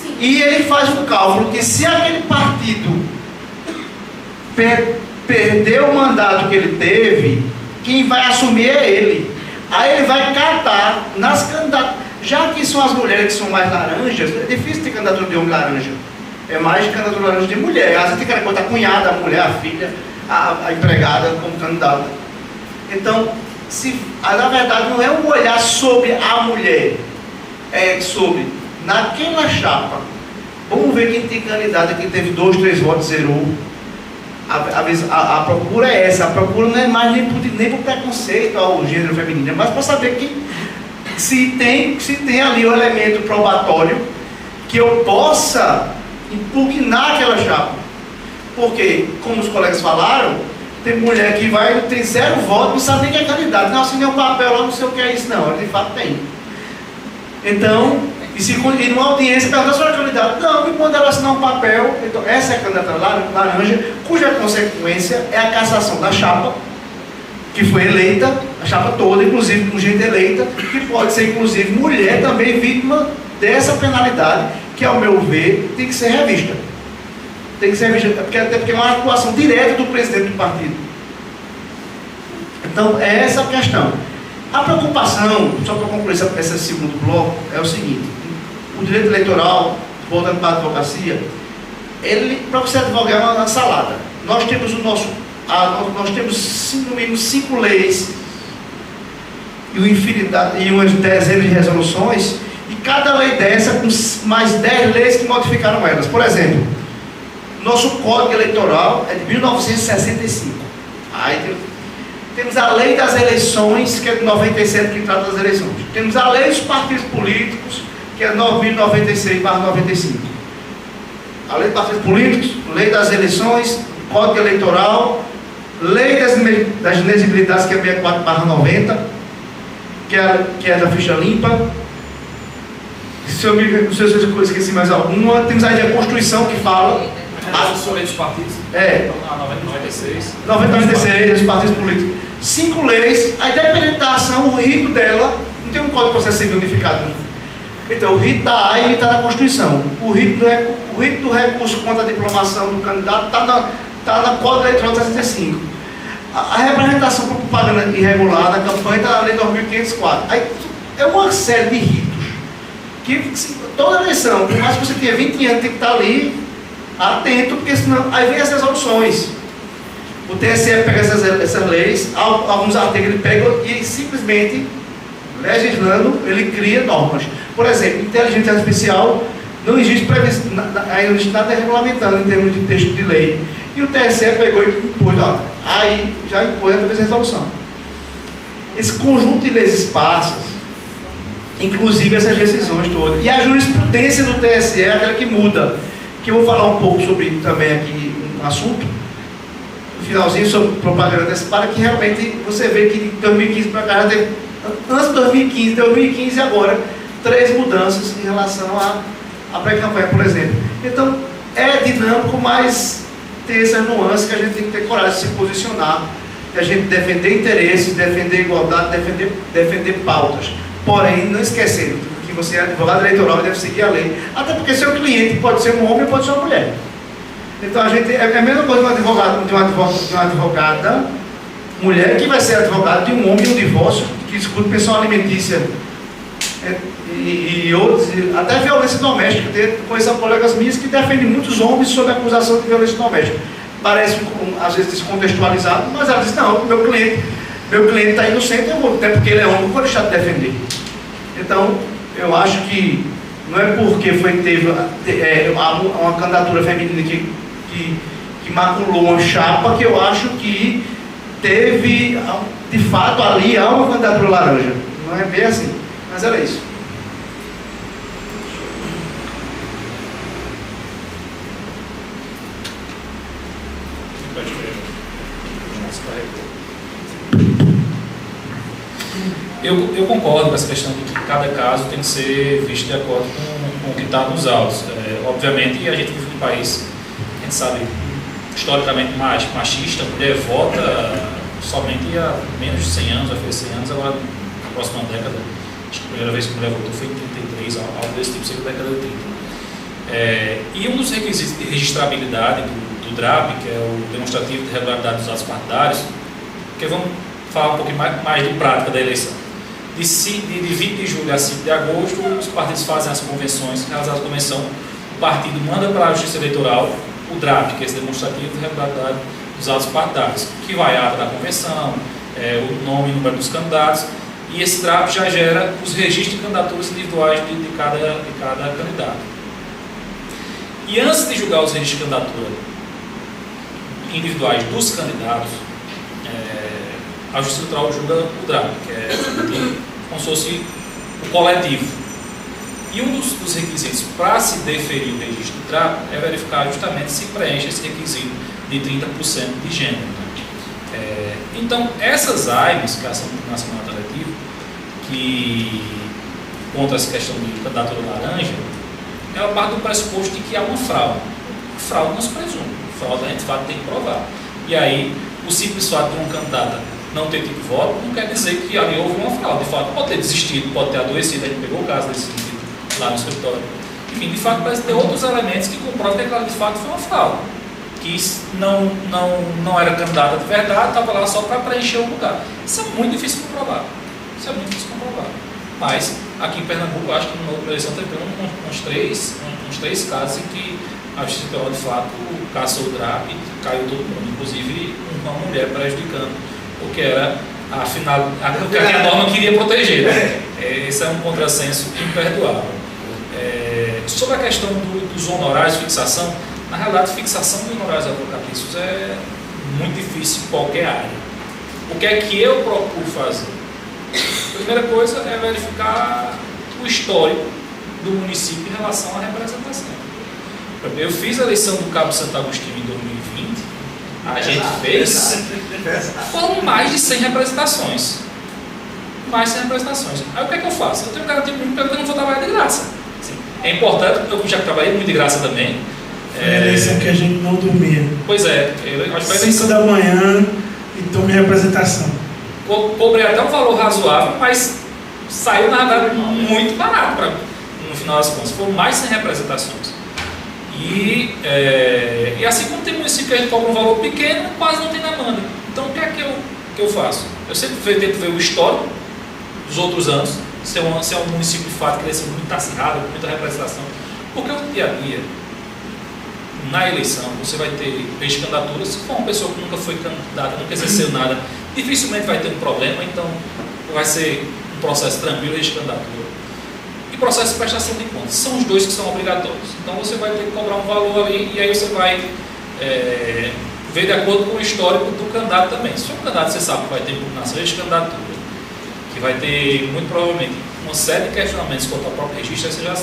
Sim. E ele faz um cálculo que se aquele partido perder o mandato que ele teve, quem vai assumir é ele. Aí ele vai catar nas candidaturas. Já que são as mulheres que são mais laranjas, é difícil ter candidatura de homem laranja. É mais de candidatura laranja de mulher. Às vezes tem que botar a cunhada, a mulher, a filha, a empregada como candidata. Então, na verdade, não é um olhar sobre a mulher, é sobre, naquela chapa, vamos ver quem tem candidato que teve 2, 3 votos, zerou. A procura é essa, a procura não é mais nem por preconceito ao gênero feminino, é mais para saber que se tem ali o elemento probatório que eu possa impugnar aquela chapa. Porque, como os colegas falaram, tem mulher que tem 0 votos, não sabe nem que é candidato, não assinei um papel lá, não sei o que é isso, não, de fato tem. Então, e numa audiência, pergunta se ela é candidata, não, me manda ela assinar um papel. Então, essa é a candidata laranja, cuja consequência é a cassação da chapa, que foi eleita, a chapa toda, inclusive com gente eleita, que pode ser, inclusive, mulher também vítima dessa penalidade, que, ao meu ver, tem que ser revista. Tem que ser revista, até porque é uma atuação direta do presidente do partido. Então, é essa a questão. A preocupação, só para concluir esse segundo bloco, é o seguinte: o direito eleitoral, voltando para a advocacia, para você advogar é uma salada. Nós temos nós temos no mínimo 5 leis e umas dezenas de resoluções, e cada lei dessa com mais 10 leis que modificaram elas. Por exemplo, nosso Código Eleitoral é de 1965. Aí temos a Lei das Eleições, que é de 97, que trata das eleições. Temos a Lei dos Partidos Políticos, que é 9.096/95. a lei de partidos políticos, lei das eleições, código eleitoral, lei das inexigibilidades, que é 64/90, que é da ficha limpa. Se eu esqueci mais alguma, temos aí a Constituição que fala.
Sobre os partidos. 96.
96, os partidos políticos. 5 leis, a independente da ação, o rito dela, não tem um código de processo civil unificado. Então, o rito da AI está na Constituição. O rito do recurso contra a diplomação do candidato está na Código Eleitoral 65. A representação por propaganda irregular na campanha está na Lei 2504. Aí é uma série de ritos que toda eleição, por mais que você tenha 20 anos, tem que estar ali atento, porque senão aí vem as resoluções. O TSE pega essas leis, alguns artigos ele pega e simplesmente, legislando, ele cria normas. Por exemplo, inteligência artificial, não existe nada regulamentando em termos de texto de lei. E o TSE pegou e impôs, aí já impôs através da resolução. Esse conjunto de leis esparsas, inclusive essas decisões todas. E a jurisprudência do TSE é aquela que muda, que eu vou falar um pouco sobre também aqui um assunto, no finalzinho, sobre propaganda para que realmente você vê que de 2015 para cá já teve, antes de 2015 e agora, 3 mudanças em relação à pré-campanha, por exemplo. Então, é dinâmico, mas tem essas nuances que a gente tem que ter coragem de se posicionar, de a gente defender interesses, defender igualdade, defender pautas. Porém, não esquecendo que você é advogado eleitoral e deve seguir a lei. Até porque seu cliente pode ser um homem ou pode ser uma mulher. Então, é a mesma coisa de uma advogada mulher que vai ser advogada de um homem em um divórcio, que discute pensão alimentícia e outros, até violência doméstica. Conheço colegas minhas que defendem muitos homens sob acusação de violência doméstica. Parece, às vezes, descontextualizado, mas ela diz, não, meu cliente está aí no centro, até porque ele é homem, não vou deixar de defender. Então, eu acho que não é porque teve uma candidatura feminina que maculou uma chapa que eu acho que teve, de fato, ali há uma candidatura laranja. Não é bem assim, mas era isso.
Eu concordo com essa questão de que cada caso tem que ser visto de acordo com o que está nos autos. Obviamente, a gente vive num país, a gente sabe, historicamente machista. A mulher vota somente há menos de 100 anos, vai fazer 100 anos, agora na próxima década. Acho que a primeira vez que a mulher votou foi em 33, algo desse tipo, seria a década de 30. E um dos requisitos de registrabilidade do DRAP, que é o demonstrativo de regularidade dos atos partidários, que vamos falar um pouquinho mais de prática da eleição. De 20 de julho a 5 de agosto, os partidos fazem as convenções. Realizada a convenção, o partido manda para a Justiça Eleitoral o DRAP, que é esse demonstrativo de regularidade dos atos partidários, que vai à ata da convenção, o nome e número dos candidatos, e esse DRAP já gera os registros de candidaturas individuais de cada candidato. E antes de julgar os registros de candidatura individuais dos candidatos, a Justiça Eleitoral julga o DRAP, que é como se fosse o coletivo. E um dos requisitos para se deferir o registro do DRAP é verificar justamente se preenche esse requisito de 30% de gênero. Então, essas AIMs, que é a Ação Nacional Eletiva, que contra essa questão de candidatura laranja, ela parte do pressuposto de que há uma fraude. Fraude não se presume, fraude a gente de fato tem que provar. E aí, o simples fato de um candidato não ter tido voto não quer dizer que ali houve uma fraude. De fato, pode ter desistido, pode ter adoecido, a gente pegou o caso desse sentido lá no escritório. Enfim, de fato, parece ter outros elementos que comprovam que aquela de fato foi uma fraude. Que não era candidata de verdade, estava lá só para preencher o lugar. Isso é muito difícil de comprovar. Mas, aqui em Pernambuco, eu acho que na outra eleição teve uns três casos em que a Justiça Eleitoral, de fato, caçou o DRAP e caiu todo mundo, inclusive uma mulher prejudicando, porque era que a norma queria proteger. Né? Esse é um contrassenso imperdoável. Sobre a questão dos honorários de fixação, na realidade, fixação de honorários advocatícios é muito difícil em qualquer área. O que é que eu procuro fazer? A primeira coisa é verificar o histórico do município em relação à representação. Eu fiz a eleição do Cabo Santo Agostinho em 2020, a gente fez, foram mais de 100 representações. Mais de 100 representações. Aí o que é que eu faço? Eu tenho garantia muito porque eu não vou trabalhar de graça. Assim, é importante, eu já trabalhei muito de graça também.
Foi a eleição que a gente não dormia.
Pois é, eu acho que
5 da manhã e tome representação.
Cobrei até um valor razoável, mas saiu na verdade muito barato para no final das contas. Foram mais de 100 representações. E assim como tem município que a gente cobra um valor pequeno, quase não tem demanda. Então o que é que eu faço? Eu sempre tento ver o histórico dos outros anos, se é um município de fato que deve ser muito acirrado, com muita representação. Porque no dia a dia, na eleição, você vai ter candidaturas. Se for uma pessoa que nunca foi candidata, nunca exerceu nada, dificilmente vai ter um problema, então vai ser um processo tranquilo de candidatura. E processo de prestação de contas, são os dois que são obrigatórios. Então você vai ter que cobrar um valor ali e aí você vai ver de acordo com o histórico do candidato também. Se for um candidato, você sabe que vai ter impugnação de candidatura, que vai ter muito provavelmente uma série de questionamentos quanto ao próprio registro, aí você já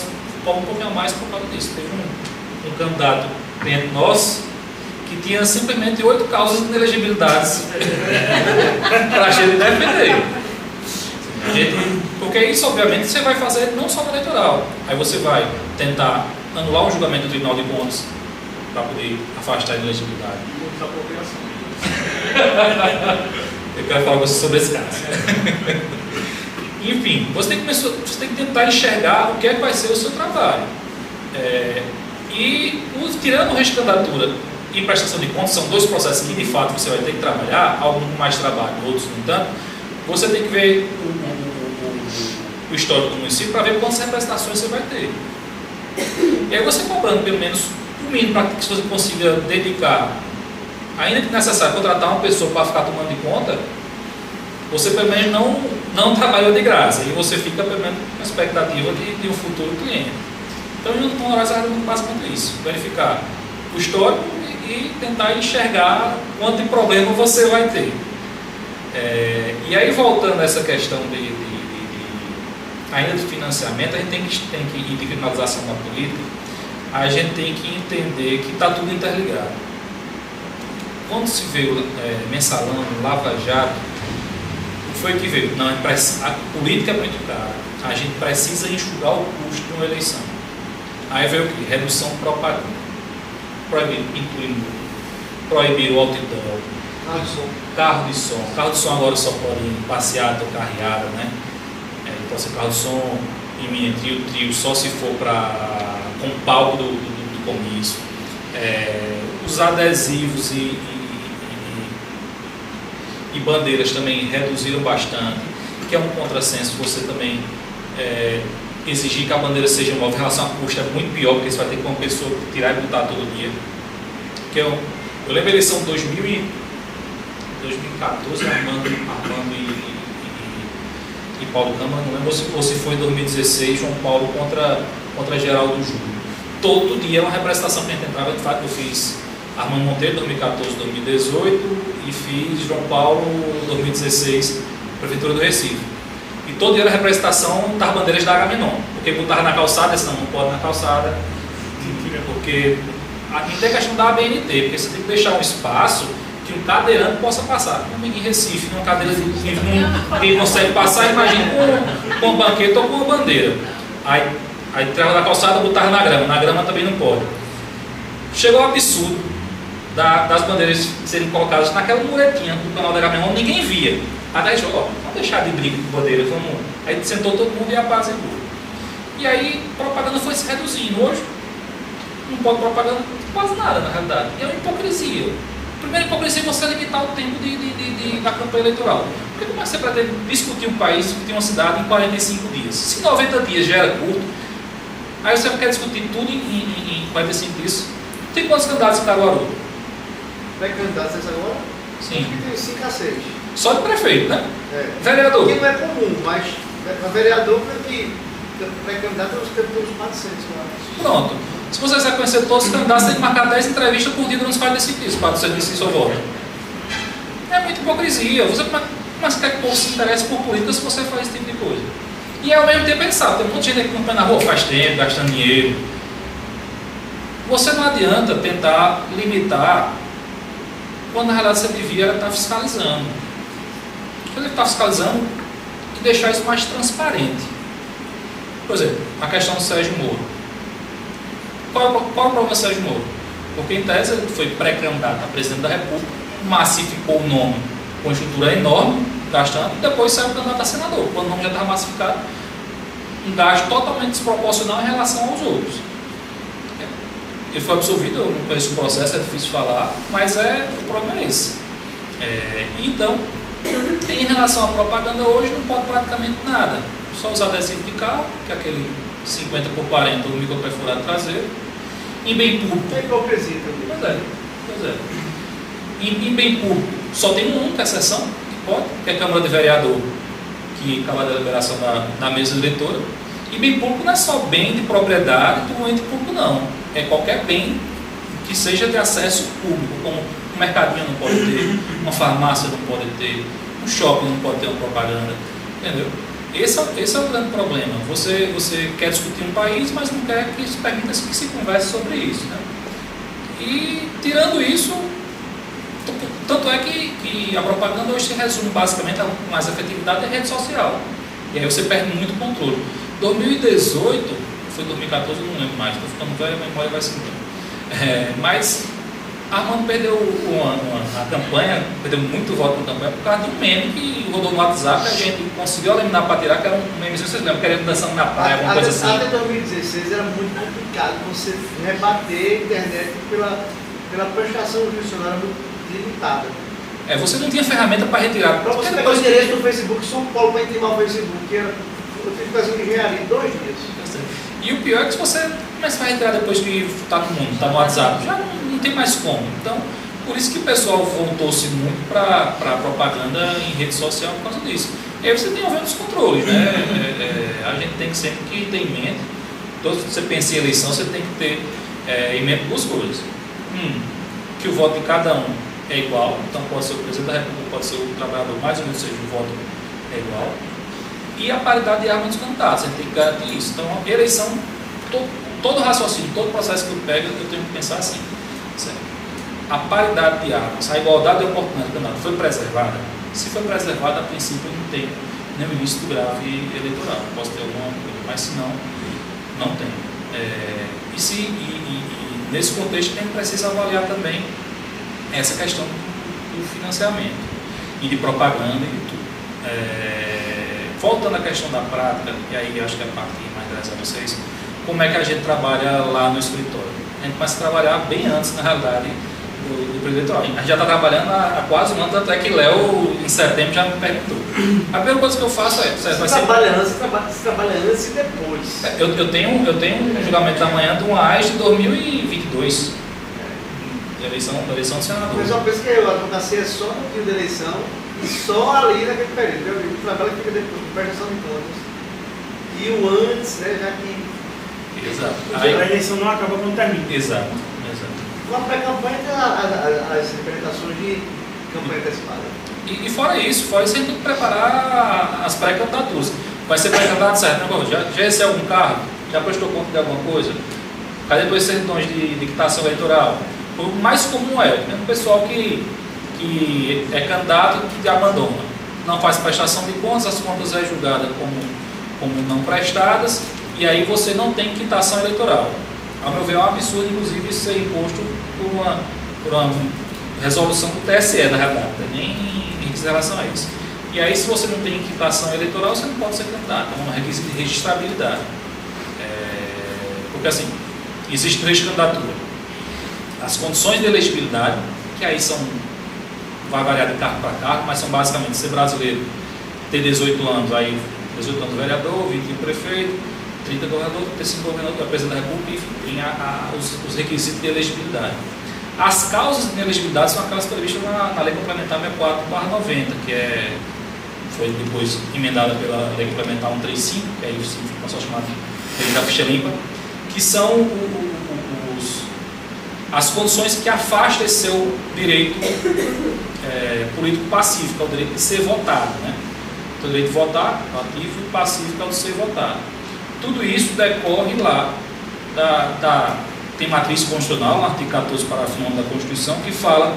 cobra um pouquinho mais por causa disso. Teve um candidato cliente nosso que tinha simplesmente 8 causas de inelegibilidade para a gente defender. Porque isso, obviamente, você vai fazer não só no eleitoral. Aí você vai tentar anular um julgamento do Tribunal de Contas para poder afastar a inelegibilidade. Eu quero falar com você sobre esse caso. Enfim, você tem que tentar enxergar o que é que vai ser o seu trabalho. E tirando o resto de candidatura e prestação de contas, são dois processos que de fato você vai ter que trabalhar, alguns com mais trabalho, outros no entanto. Você tem que ver o histórico do município para ver quantas representações você vai ter. E aí você cobrando pelo menos o mínimo para que você consiga dedicar, ainda que necessário, contratar uma pessoa para ficar tomando de conta, você pelo menos não trabalhou de graça e você fica pelo menos com a expectativa de um futuro cliente. Então, no horário é basicamente isso, verificar o histórico e tentar enxergar quanto de problema você vai ter. E aí, voltando a essa questão ainda de financiamento, a gente tem que ir de criminalização da política, a gente tem que entender que está tudo interligado. Quando se veio mensalão, Lava Jato, foi que veio? Não, a política é muito cara, a gente precisa enxugar o custo de uma eleição. Aí veio o quê? Redução de propaganda. Proibir o outdoor. Carro de som. Carro de som agora só pode ir passeada ou carreada, né? Pode ser carro de som em mini trio, só se for com palco do comício. Os adesivos e bandeiras também reduziram bastante, que é um contrassenso você também exigir que a bandeira seja móvel em relação a custo, é muito pior, porque você vai ter que uma pessoa tirar e botar todo dia. Que eu lembro a eleição de 2014, Armando e Paulo Câmara, não lembro se foi em 2016, João Paulo contra Geraldo Júlio. Todo dia é uma representação que a gente entrava, de fato eu fiz Armando Monteiro 2014, 2018 e fiz João Paulo 2016, Prefeitura do Recife. E todo dia era representação das bandeiras da Agamenon, porque botava na calçada, senão não pode na calçada, porque aqui tem a questão da ABNT, porque você tem que deixar um espaço que um cadeirante possa passar. Como em Recife, numa cadeira de ninguém consegue passar, imagina com uma banqueta ou com uma bandeira. Aí entrava na calçada, botava na grama também não pode. Chegou o absurdo das bandeiras serem colocadas naquela muretinha do canal da Agamenon, ninguém via. Aí vamos deixar de briga com bandeiras, aí sentou todo mundo e apaziguou. E aí a propaganda foi se reduzindo. Hoje não pode propaganda quase nada na realidade. E é uma hipocrisia. Primeiro, hipocrisia é você limitar o tempo da campanha eleitoral. Porque como é que você pretende discutir um país, discutir uma cidade em 45 dias? Se 90 dias já era curto, aí você quer discutir tudo em 45 dias. Tem quantos candidatos em Caruaru?
Pré-candidatos agora?
Sim.
Acho que tem 5 a 6.
Só de prefeito, né? Vereador.
Que não é comum, mas vereador pré-candidato tem uns 400.
Pronto. Se você quiser conhecer todos os candidatos, tem que marcar 10 entrevistas por dia nos 45 dias para você decidir seu voto. É muita hipocrisia. Mas quer que o povo se interesse por política se você faz esse tipo de coisa? E ao mesmo tempo pensar, tem um monte de gente que acompanha na rua faz tempo, gastando dinheiro. Você não adianta tentar limitar quando na realidade você devia estar fiscalizando. Você deve estar fiscalizando e deixar isso mais transparente. Por exemplo, a questão do Sérgio Moro. Qual é o problema do Sérgio Moro? Porque em tese ele foi pré-candidato a presidente da República, massificou o nome com estrutura enorme, gastando, e depois saiu candidato a senador. Quando o nome já estava massificado, um gasto totalmente desproporcional em relação aos outros. Ele foi absolvido, eu não conheço o processo, é difícil falar, mas o problema é esse. Então, em relação à propaganda hoje, não pode praticamente nada. Só os adesivos de carro, que é aquele 50 por 40 do microperfurado traseiro. Em bem público.
É hipocrisia também.
Pois é. Em bem público, só tem uma única exceção que pode, que é a Câmara de Vereador, que acaba da deliberação da mesa diretora. E bem público não é só bem de propriedade do ente público, não. É qualquer bem que seja de acesso público, como um mercadinho não pode ter, uma farmácia não pode ter, um shopping não pode ter uma propaganda, entendeu? Esse é o grande problema. Você quer discutir um país, mas não quer que se permita que se converse sobre isso, né? E tirando isso, tanto é que a propaganda hoje se resume basicamente a mais efetividade em rede social. E aí você perde muito controle. 2018, foi 2014, eu não lembro mais, estou ficando velho, a memória vai se mudando. Mas Armando perdeu a campanha, perdeu muito voto na campanha por causa de um meme que rodou no WhatsApp, a gente conseguiu eliminar para tirar, que era um meme, vocês lembram, que era dançando na praia, alguma coisa assim.
Até 2016 era muito complicado você rebater a internet pela prestação judicial muito limitada.
Você não tinha ferramenta para retirar.
Para você pegar o endereço do Facebook, São Paulo para intimar o Facebook, eu tive que fazer uma engenharia em 2 dias.
E o pior é que se você começa a retirar depois que está no mundo, está no WhatsApp, já não tem mais como. Então, por isso que o pessoal voltou-se muito para a propaganda em rede social por causa disso. E aí você tem havendo os controles, né? A gente tem que sempre que ter em mente, todos que você pensa em eleição, você tem que ter em mente duas coisas. Que o voto de cada um é igual, então pode ser o presidente da República, pode ser o trabalhador, mais ou menos seja, o voto é igual. E a paridade de armas dos candidatos, a gente tem que garantir isso. Então, a eleição, todo raciocínio, todo processo que eu pego, eu tenho que pensar assim. Certo? A paridade de armas, a igualdade de oportunidade do candidato foi preservada? Se foi preservada, a princípio não tem nenhum início do grave eleitoral. Posso ter alguma coisa, mas se não, não tem. E nesse contexto, a gente precisa avaliar também essa questão do financiamento e de propaganda e de tudo. Voltando à questão da prática, e aí acho que é a parte que mais interessa a vocês, como é que a gente trabalha lá no escritório? A gente começa a trabalhar bem antes, na realidade, do período eleitoral. A gente já está trabalhando há quase um ano, até que Léo, em setembro, já me perguntou. A primeira coisa que eu faço é... Você
trabalha antes e depois.
Eu tenho um julgamento da manhã de um AIS de 2022. Eleição do senador.
Mas uma coisa que a advocacia é só no dia da eleição e só ali naquele período. O trabalho fica depois, com prestação de contas. E o antes, né, já que...
Exato.
A eleição não acaba quando termina.
Exato.
Na pré-campanha tem as representações de campanha antecipada.
E fora isso, a gente tem que preparar as pré-candidaturas. Vai ser pré-candidato certo, né? Já recebeu algum cargo? Já prestou conta de alguma coisa? Cadê depois certidões de quitação eleitoral? O mais comum é o pessoal que é candidato e que abandona. Não faz prestação de contas, as contas é julgada como não prestadas, e aí você não tem quitação eleitoral. Ao meu ver, é um absurdo, inclusive, isso ser imposto por uma resolução do TSE, na realidade, nem em relação a isso. E aí, se você não tem quitação eleitoral, você não pode ser candidato, é um requisito de registrabilidade. Porque, assim, existem 3 candidaturas. As condições de elegibilidade, que aí vai variar de cargo para cargo, mas são basicamente ser brasileiro, ter 18 anos, aí 18 anos vereador, 21 prefeito, 30 governador, 35 governador, presidente da República, enfim, tem os requisitos de elegibilidade. As causas de inelegibilidade são aquelas previstas na Lei Complementar 64/90, que foi depois emendada pela Lei Complementar 135, que aí fica uma só chamada Lei da Ficha Limpa, que são as condições que afastam esse seu direito político pacífico, é o direito de ser votado, né? Então, o direito de votar, ativo, e pacífico é o de ser votado. Tudo isso decorre lá tem matriz constitucional, no artigo 14, parágrafo 9 da Constituição, que fala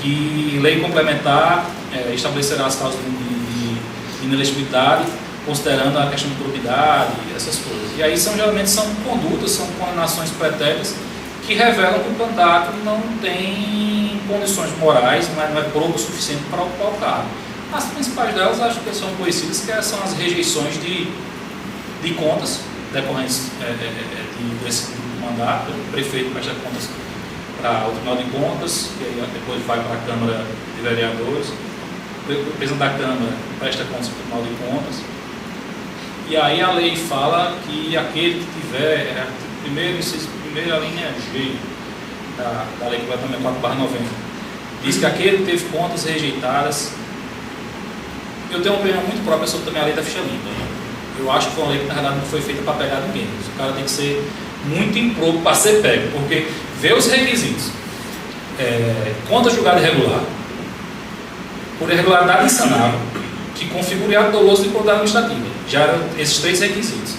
que lei complementar estabelecerá as causas de inelegibilidade, considerando a questão de probidade, essas coisas. E aí geralmente são condutas, são condenações pretéritas que revelam que o candidato não tem condições morais, mas não é probo o suficiente para ocupar o cargo. As principais delas, acho que são conhecidas, que são as rejeições de contas decorrentes desse mandato. O prefeito presta contas para o Tribunal de Contas, que aí depois vai para a Câmara de Vereadores. O presidente da Câmara presta contas para o Tribunal de Contas. E aí a lei fala que aquele que tiver, primeira linha G da lei complementar 4/90, diz que aquele que teve contas rejeitadas. Eu tenho uma opinião muito própria sobre também a lei da ficha limpa. Eu acho que foi uma lei que na verdade não foi feita para pegar ninguém. O cara tem que ser muito improbo para ser pego, porque vê os requisitos. Conta julgada irregular, por irregularidade insanável, que configure ato doloso de improbidade administrativa. Já eram esses 3 requisitos.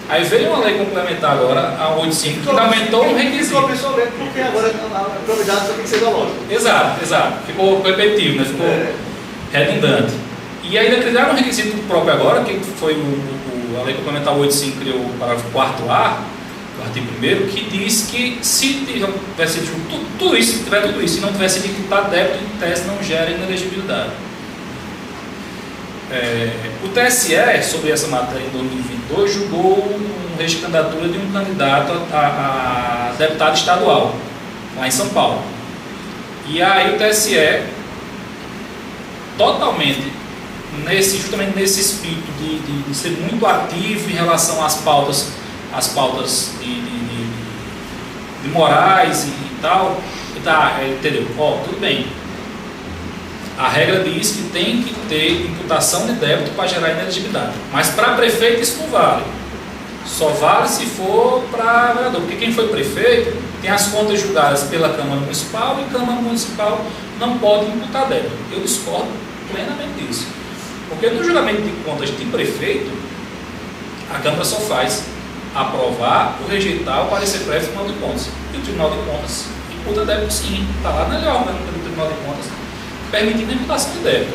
Aí veio uma lei complementar agora, a 85, que aumentou um requisito.
Ficou obsoleto porque agora a probidade só tem que ser dolosa.
Exato. Ficou repetitivo, né? Ficou redundante. E ainda criaram um requisito próprio agora, que foi a lei complementar 85, criou o parágrafo 4A, do artigo 1º, que diz que se tiver sido tudo isso, e não tiver sido imputado débito, em tese não gera inelegibilidade. O TSE, sobre essa matéria em 2022, julgou um registro de candidatura de um candidato a deputado estadual, lá em São Paulo. E aí o TSE, totalmente, justamente nesse espírito de ser muito ativo em relação às pautas de morais e tal, entendeu? Tudo bem. A regra diz que tem que ter imputação de débito para gerar inelegibilidade. Mas para prefeito isso não vale. Só vale se for para vereador. Porque quem foi prefeito tem as contas julgadas pela Câmara Municipal e a Câmara Municipal não pode imputar débito. Eu discordo plenamente disso. Porque no julgamento de contas de prefeito, a Câmara só faz aprovar ou rejeitar o parecer prévio do Tribunal de Contas. E o Tribunal de Contas imputa débito sim. Está lá na lei orgânica do Tribunal de Contas, permitindo a imputação de débito.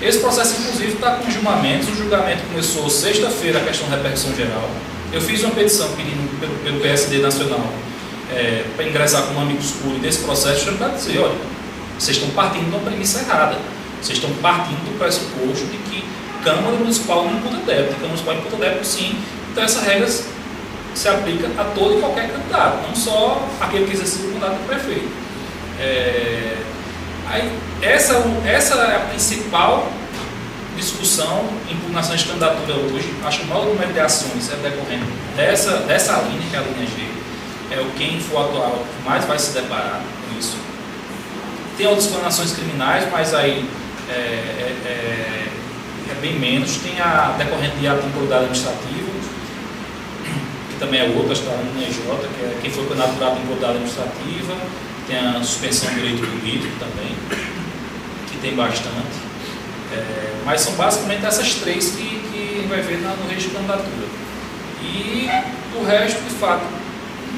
Esse processo, inclusive, está com julgamentos. O julgamento começou sexta-feira, a questão da repercussão geral. Eu fiz uma petição pedindo pelo PSD Nacional para ingressar como amigos curi nesse processo, para dizer, olha, vocês estão partindo de uma premissa errada. Vocês estão partindo do pressuposto de que Câmara Municipal não imputa débito. Câmara Municipal imputa débito, sim. Então, essas regras se aplicam a todo e qualquer candidato, não só aquele que exerce o mandato do prefeito. Essa é a principal discussão, impugnação de candidatura hoje. Acho que o maior número de ações é decorrendo dessa linha, que é a linha G. Quem for atual mais vai se deparar com isso. Tem outras condenações criminais, mas aí é bem menos. Tem a decorrente de ato de improbidade administrativa, que também é outra, está na linha J, que é quem foi condenado por ato de improbidade administrativa. Tem a suspensão do direito político também, que tem bastante. Mas são basicamente essas 3 que vai ver no registro de candidatura. E o resto, de fato,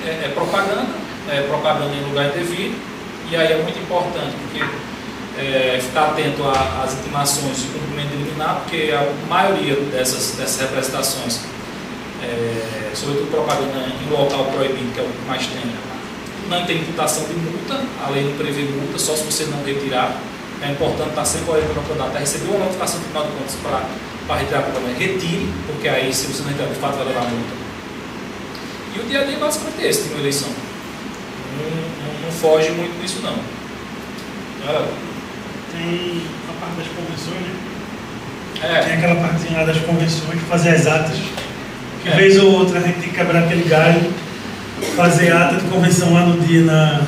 é propaganda em lugar indevido. E aí é muito importante, porque ficar atento às intimações de cumprimento de liminar, porque a maioria dessas representações, sobretudo propaganda em local proibido, que é o que mais tem, não tem imputação de multa, a lei não prevê multa, só se você não retirar. É importante estar sempre olhando para o candidato. Recebeu uma notificação do Tribunal de Contas para retirar a propaganda, retire, porque aí, se você não retirar, de fato, vai levar multa. E o dia a dia é basicamente esse, tem uma eleição. Não foge muito disso, não.
Tem a parte das convenções, né? Tem aquela partezinha lá das convenções, fazer as atas. Que vez ou outra a gente tem que quebrar aquele galho, fazer ata de convenção lá no dia na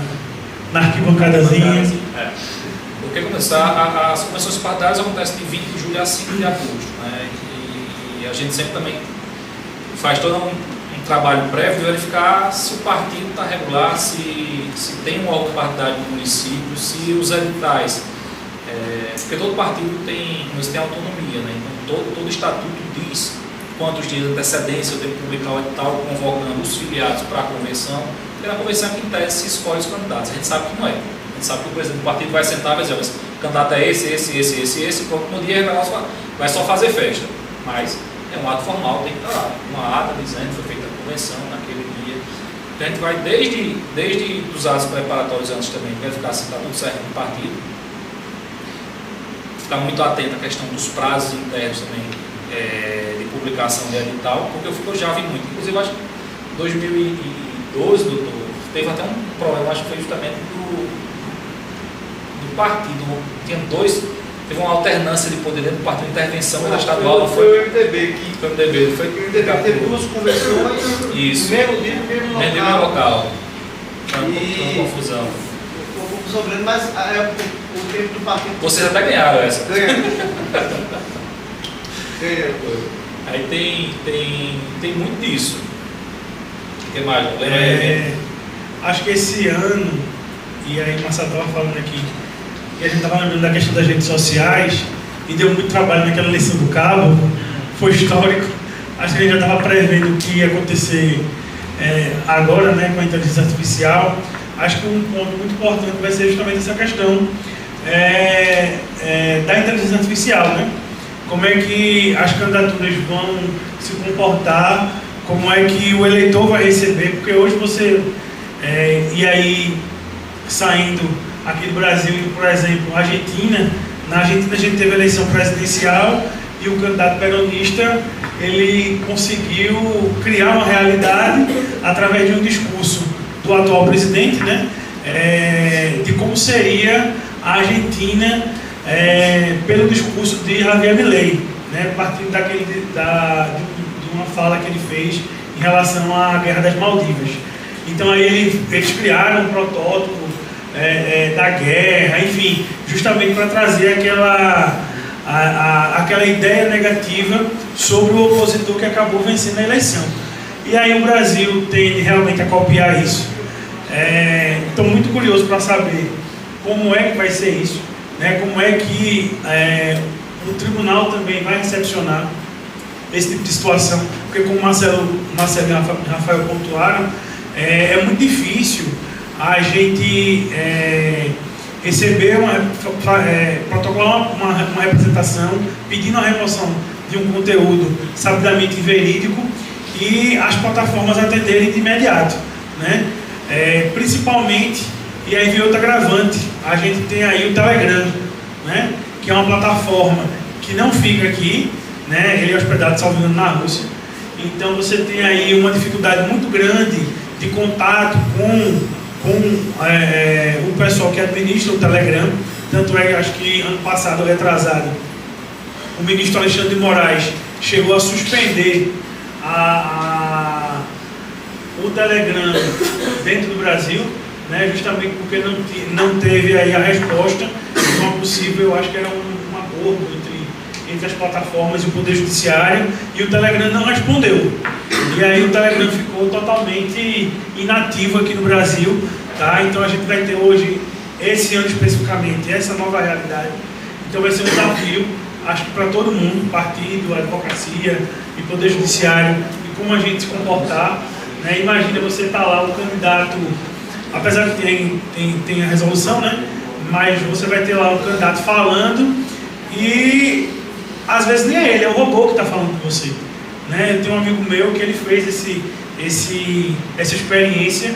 arquibancadazinha.
Porque começar, as convenções partidárias acontecem de 20 de julho a 5 de agosto. Né? E a gente sempre também faz todo um trabalho prévio de verificar se o partido está regular, se tem um órgão partidário no município, se os editais. Porque todo partido tem autonomia, né? Então todo estatuto diz quantos dias de antecedência eu tenho que publicar o edital convocando os filiados para a convenção. E na convenção que em tese se escolhe os candidatos. A gente sabe que não é. A gente sabe que o presidente do partido vai sentar e vai dizer, mas o candidato é esse, no dia vai só fazer festa. Mas é um ato formal, tem que estar lá. Uma ata dizendo que foi feita a convenção naquele dia. Então a gente vai desde os atos preparatórios antes também, verificar se está tudo certo no partido. Ficar muito atento à questão dos prazos internos também de publicação de edital, porque eu já vi muito. Inclusive, acho que em 2012, doutor, teve até um problema, acho que foi justamente do partido. Teve uma alternância de poder dentro do partido, intervenção da estadual. Não foi
o MDB que.
Foi o MDB. Foi o MDB teve duas convenções. Isso. Mesmo dia, mesmo local. Uma confusão.
Uma confusão grande, mas o tempo do partido.
Vocês até ganharam essa.
Ganharam.
Aí tem muito disso. O que mais?
Acho que esse ano, e aí o Marcelo estava falando aqui, e a gente estava lembrando da questão das redes sociais, e deu muito trabalho naquela eleição do Cabo, foi histórico. Acho que a gente já estava prevendo o que ia acontecer agora, né, com a inteligência artificial. Acho que um ponto muito importante vai ser justamente essa questão da inteligência artificial, né? Como é que as candidaturas vão se comportar, como é que o eleitor vai receber, porque hoje você, e aí saindo aqui do Brasil, por exemplo, Argentina, na Argentina a gente teve a eleição presidencial e o candidato peronista, ele conseguiu criar uma realidade através de um discurso do atual presidente, né, de como seria a Argentina pelo discurso de Javier Milei, né, partindo de uma fala que ele fez em relação à Guerra das Maldivas. Então aí eles criaram um protótipo da guerra, enfim, justamente para trazer aquela ideia negativa sobre o opositor que acabou vencendo a eleição. E aí o Brasil tende realmente a copiar isso. Estou muito curioso para saber como é que vai ser isso, né? Como é que o tribunal também vai recepcionar esse tipo de situação, porque como o Marcelo e Rafael pontuaram, é muito difícil a gente receber protocolar uma representação pedindo a remoção de um conteúdo sabidamente inverídico e as plataformas atenderem de imediato, né? Principalmente, e aí vem outra agravante, a gente tem aí o Telegram, né? Que é uma plataforma que não fica aqui, né? Ele é hospedado, salvo engano, na Rússia. Então você tem aí uma dificuldade muito grande de contato com o pessoal que administra o Telegram. Tanto é que acho que ano passado, retrasado, o ministro Alexandre de Moraes chegou a suspender o Telegram dentro do Brasil, né, justamente porque não teve aí a resposta de uma possível, eu acho que era um acordo entre as plataformas e o Poder Judiciário, e o Telegram não respondeu. E aí o Telegram ficou totalmente inativo aqui no Brasil, tá? Então a gente vai ter hoje, esse ano especificamente, essa nova realidade. Então vai ser um desafio, acho que para todo mundo, partido, advocacia e Poder Judiciário, e como a gente se comportar, né? Imagina você estar lá, o candidato, apesar que tem a resolução, né? Mas você vai ter lá o candidato falando e às vezes nem é ele, é o robô que está falando com você, né? Eu tenho um amigo meu que ele fez essa experiência,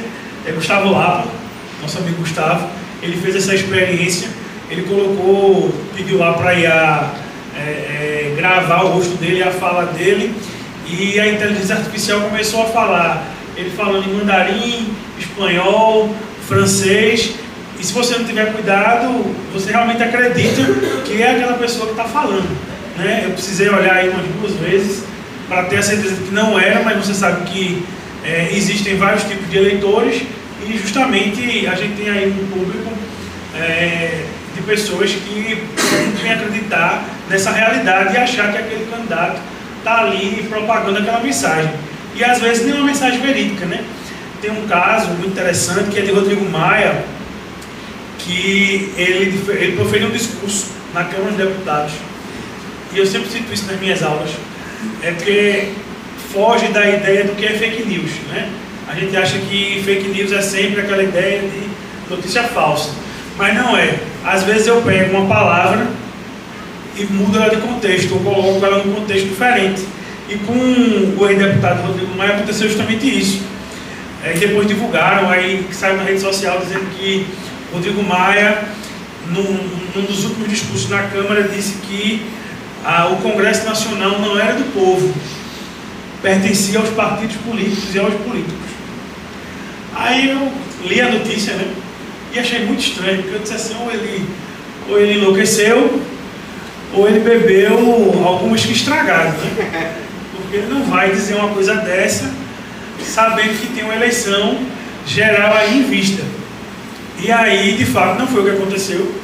Gustavo Lapa, nosso amigo Gustavo, ele fez essa experiência, ele pediu lá para ir gravar o rosto dele, a fala dele, e a inteligência artificial começou a falar, ele falando em mandarim, espanhol, francês, e se você não tiver cuidado, você realmente acredita que é aquela pessoa que está falando, né? Eu precisei olhar aí umas 2 vezes para ter a certeza de que não era, mas você sabe que existem vários tipos de eleitores e justamente a gente tem aí um público de pessoas que podem acreditar nessa realidade e achar que aquele candidato está ali propagando aquela mensagem. E às vezes nem uma mensagem verídica, né? Tem um caso muito interessante que é de Rodrigo Maia, que ele proferiu um discurso na Câmara dos Deputados. E eu sempre cito isso nas minhas aulas. é porque foge da ideia do que é fake news, né? A gente acha que fake news é sempre aquela ideia de notícia falsa, mas não é. Às vezes eu pego uma palavra e mudo ela de contexto, ou coloco ela num contexto diferente. E com o ex-deputado Rodrigo Maia aconteceu justamente isso. Depois divulgaram, aí saiu na rede social dizendo que Rodrigo Maia, num dos últimos discursos na Câmara, disse que o Congresso Nacional não era do povo, pertencia aos partidos políticos e aos políticos. Aí eu li a notícia, né? E achei muito estranho, porque eu disse assim, ou ele enlouqueceu, ou ele bebeu algum uísque estragado, né? Porque ele não vai dizer uma coisa dessa, sabendo que tem uma eleição geral aí em vista. E aí, de fato, não foi o que aconteceu.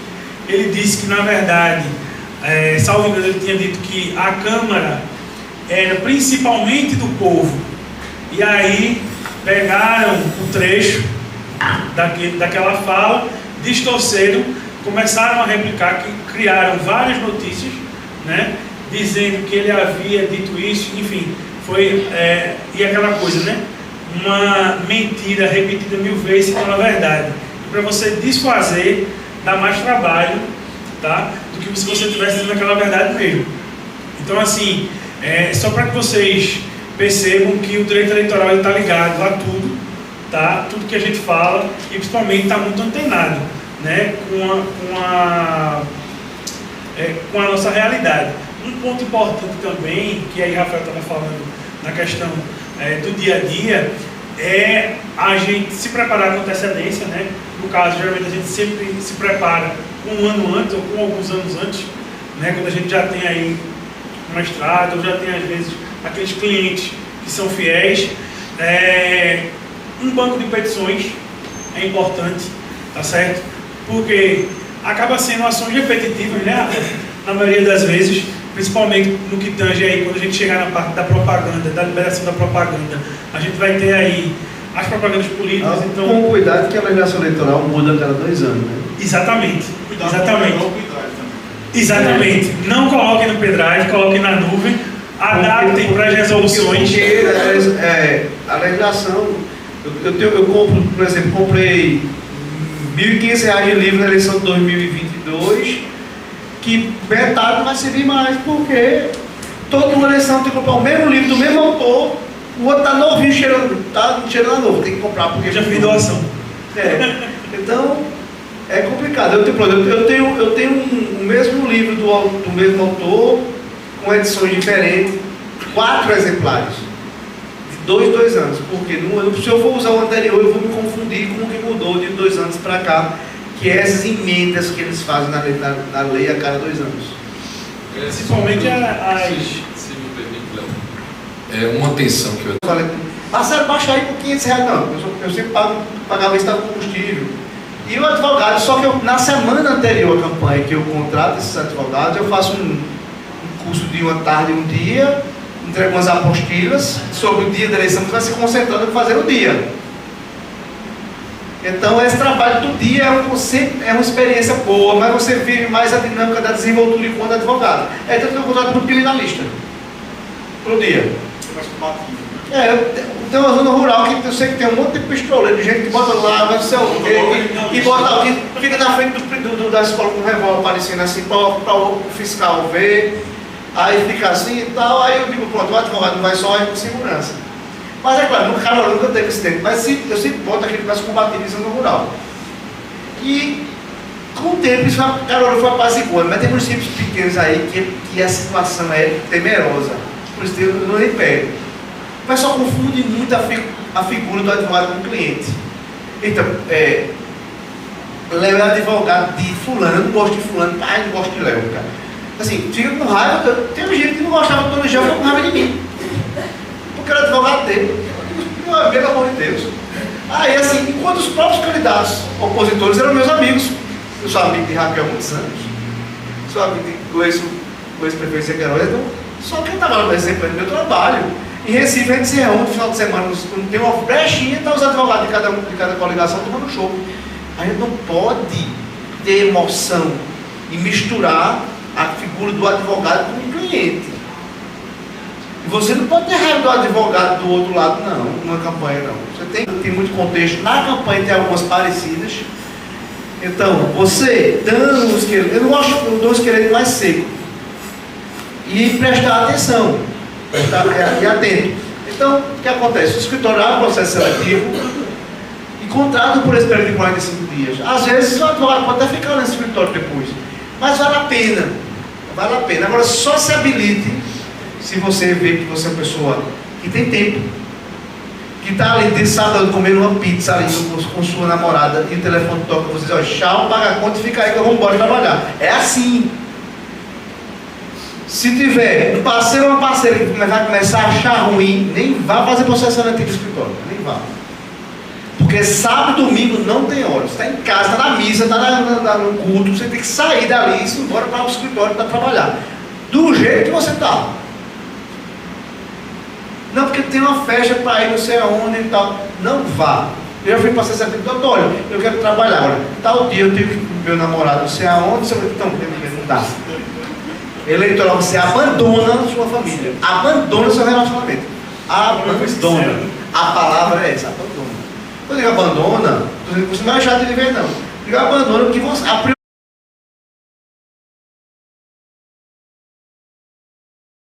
Ele disse que, na verdade, salvo engano, ele tinha dito que a Câmara era principalmente do povo. E aí pegaram o trecho daquela fala, distorceram, começaram a replicar, que criaram várias notícias, né, dizendo que ele havia dito isso, enfim, foi e aquela coisa, né, uma mentira repetida 1000 vezes se torna verdade. Para você desfazer, dá mais trabalho, tá, do que se você estivesse dizendo aquela verdade mesmo. Então, assim, só para que vocês percebam que o direito eleitoral está ligado a tudo, tá? Tudo que a gente fala, e principalmente está muito antenado, né? Com a nossa realidade. Um ponto importante também, que aí Rafael estava falando na questão do dia a dia, é a gente se preparar com antecedência, né? No caso, geralmente a gente sempre se prepara um ano antes ou com alguns anos antes, né? Quando a gente já tem aí uma estrada, ou já tem às vezes aqueles clientes que são fiéis. Um banco de petições é importante, tá certo? Porque acaba sendo ações repetitivas, né? Na maioria das vezes, principalmente no que tange aí, quando a gente chegar na parte da propaganda, da liberação da propaganda, a gente vai ter aí as propagandas políticas, então...
Com cuidado que a legislação eleitoral muda a cada 2 anos, né?
Exatamente,
Cuidado
exatamente.
com o pendrive também.
Exatamente. Não coloquem no pendrive, coloquem na nuvem, adaptem para as resoluções.
Porque a legislação... Eu compro, por exemplo, comprei R$1.500 de livro na eleição de 2022, que metade vai servir mais, porque toda uma eleição tem que comprar o mesmo livro do mesmo autor, o outro está novinho, cheirando a novo, tem que comprar porque
Eu já fiz doação.
Então, é complicado. Eu tenho o mesmo livro do mesmo autor, com edições diferentes, 4 exemplares. 2 anos, porque se eu for usar o anterior, eu vou me confundir com o que mudou de 2 anos para cá, que é essas emendas que eles fazem na lei a cada 2 anos.
Principalmente as...
Se me permite, Léo. Uma atenção que eu
falei, Marcelo, baixa aí por R$500. Não, eu sempre pagava isso no combustível. E o advogado, só que na semana anterior à campanha que eu contrato esses advogados, eu faço um curso de uma tarde e um dia, entrego umas apostilas sobre o dia da eleição, que vai se concentrando em fazer o dia. Então esse trabalho do dia é uma experiência boa, mas você vive mais a dinâmica da desenvoltura enquanto advogado. Tanto que eu contrato muito criminalista pro dia. Tem uma zona rural que eu sei que tem um monte de pistoleiro, de gente que bota lá, vai ser o quê, e bota alguém, fica na frente da escola com um revólver aparecendo assim, para o fiscal ver. Aí fica assim e tal, aí eu digo, pronto, o advogado não vai só, é com segurança. Mas é claro, no Caruaru nunca teve esse tempo, mas eu sempre boto aquele que vai se combater em zona rural. E com o tempo, Caruaru foi apaziguando, mas tem municípios pequenos aí que a situação é temerosa, por isso eu não nem pego. O pessoal confunde muito a figura do advogado com o cliente. Então, Léo é advogado de fulano, eu não gosto de fulano, eu não gosto de Léo, cara. Assim, fica com raiva, tem gente que não gostava do Legião, ficou com raiva de mim. Porque era advogado dele. Pelo amor de Deus. Aí assim, enquanto os próprios candidatos opositores eram meus amigos. Eu sou amigo de Raquel há muitos anos. Sou amigo do ex-prefeito Zé Queiroz, então, só que eu estava desempenhando meu trabalho. Em Recife a gente se reúne no final de semana, tem uma brechinha, está os advogados de cada coligação tomando show. A gente não pode ter emoção e misturar a figura do advogado com o cliente. E você não pode ter raiva do advogado do outro lado, não, numa campanha não. Você tem muito contexto. Na campanha tem algumas parecidas. Então, você dando um esqueleto, eu não gosto, eu dou um esqueleto mais seco. E prestar atenção, e atento. Então, o que acontece? O escritório abre um processo seletivo e contrata por esse período de 45 dias. Às vezes o advogado pode até ficar nesse escritório depois, mas vale a pena. Vale a pena. Agora, só se habilite se você vê que você é uma pessoa que tem tempo, que está ali de sábado comendo uma pizza ali com sua namorada e o telefone toca, você diz, ó, tchau, paga a conta e fica aí que eu vou embora trabalhar. É assim. Se tiver um parceiro ou uma parceira que vai começar a achar ruim, nem vá fazer processo seletivo no escritório, nem vá. Porque sábado e domingo não tem hora. Você está em casa, está na missa, está no culto, você tem que sair dali e ir embora para o escritório para trabalhar. Do jeito que você está. Não, porque tem uma festa para ir não sei aonde e tal. Não vá. Eu já fui para ser doutor, olha, eu quero trabalhar. Olha, tal dia eu tenho que ir com meu namorado não sei aonde, então, não dá. Eleitoral, você abandona sua família, abandona seu relacionamento. Abandona. A palavra é essa, abandona. Quando eu digo abandona, você não vai deixar de viver, não. Eu digo abandona porque você.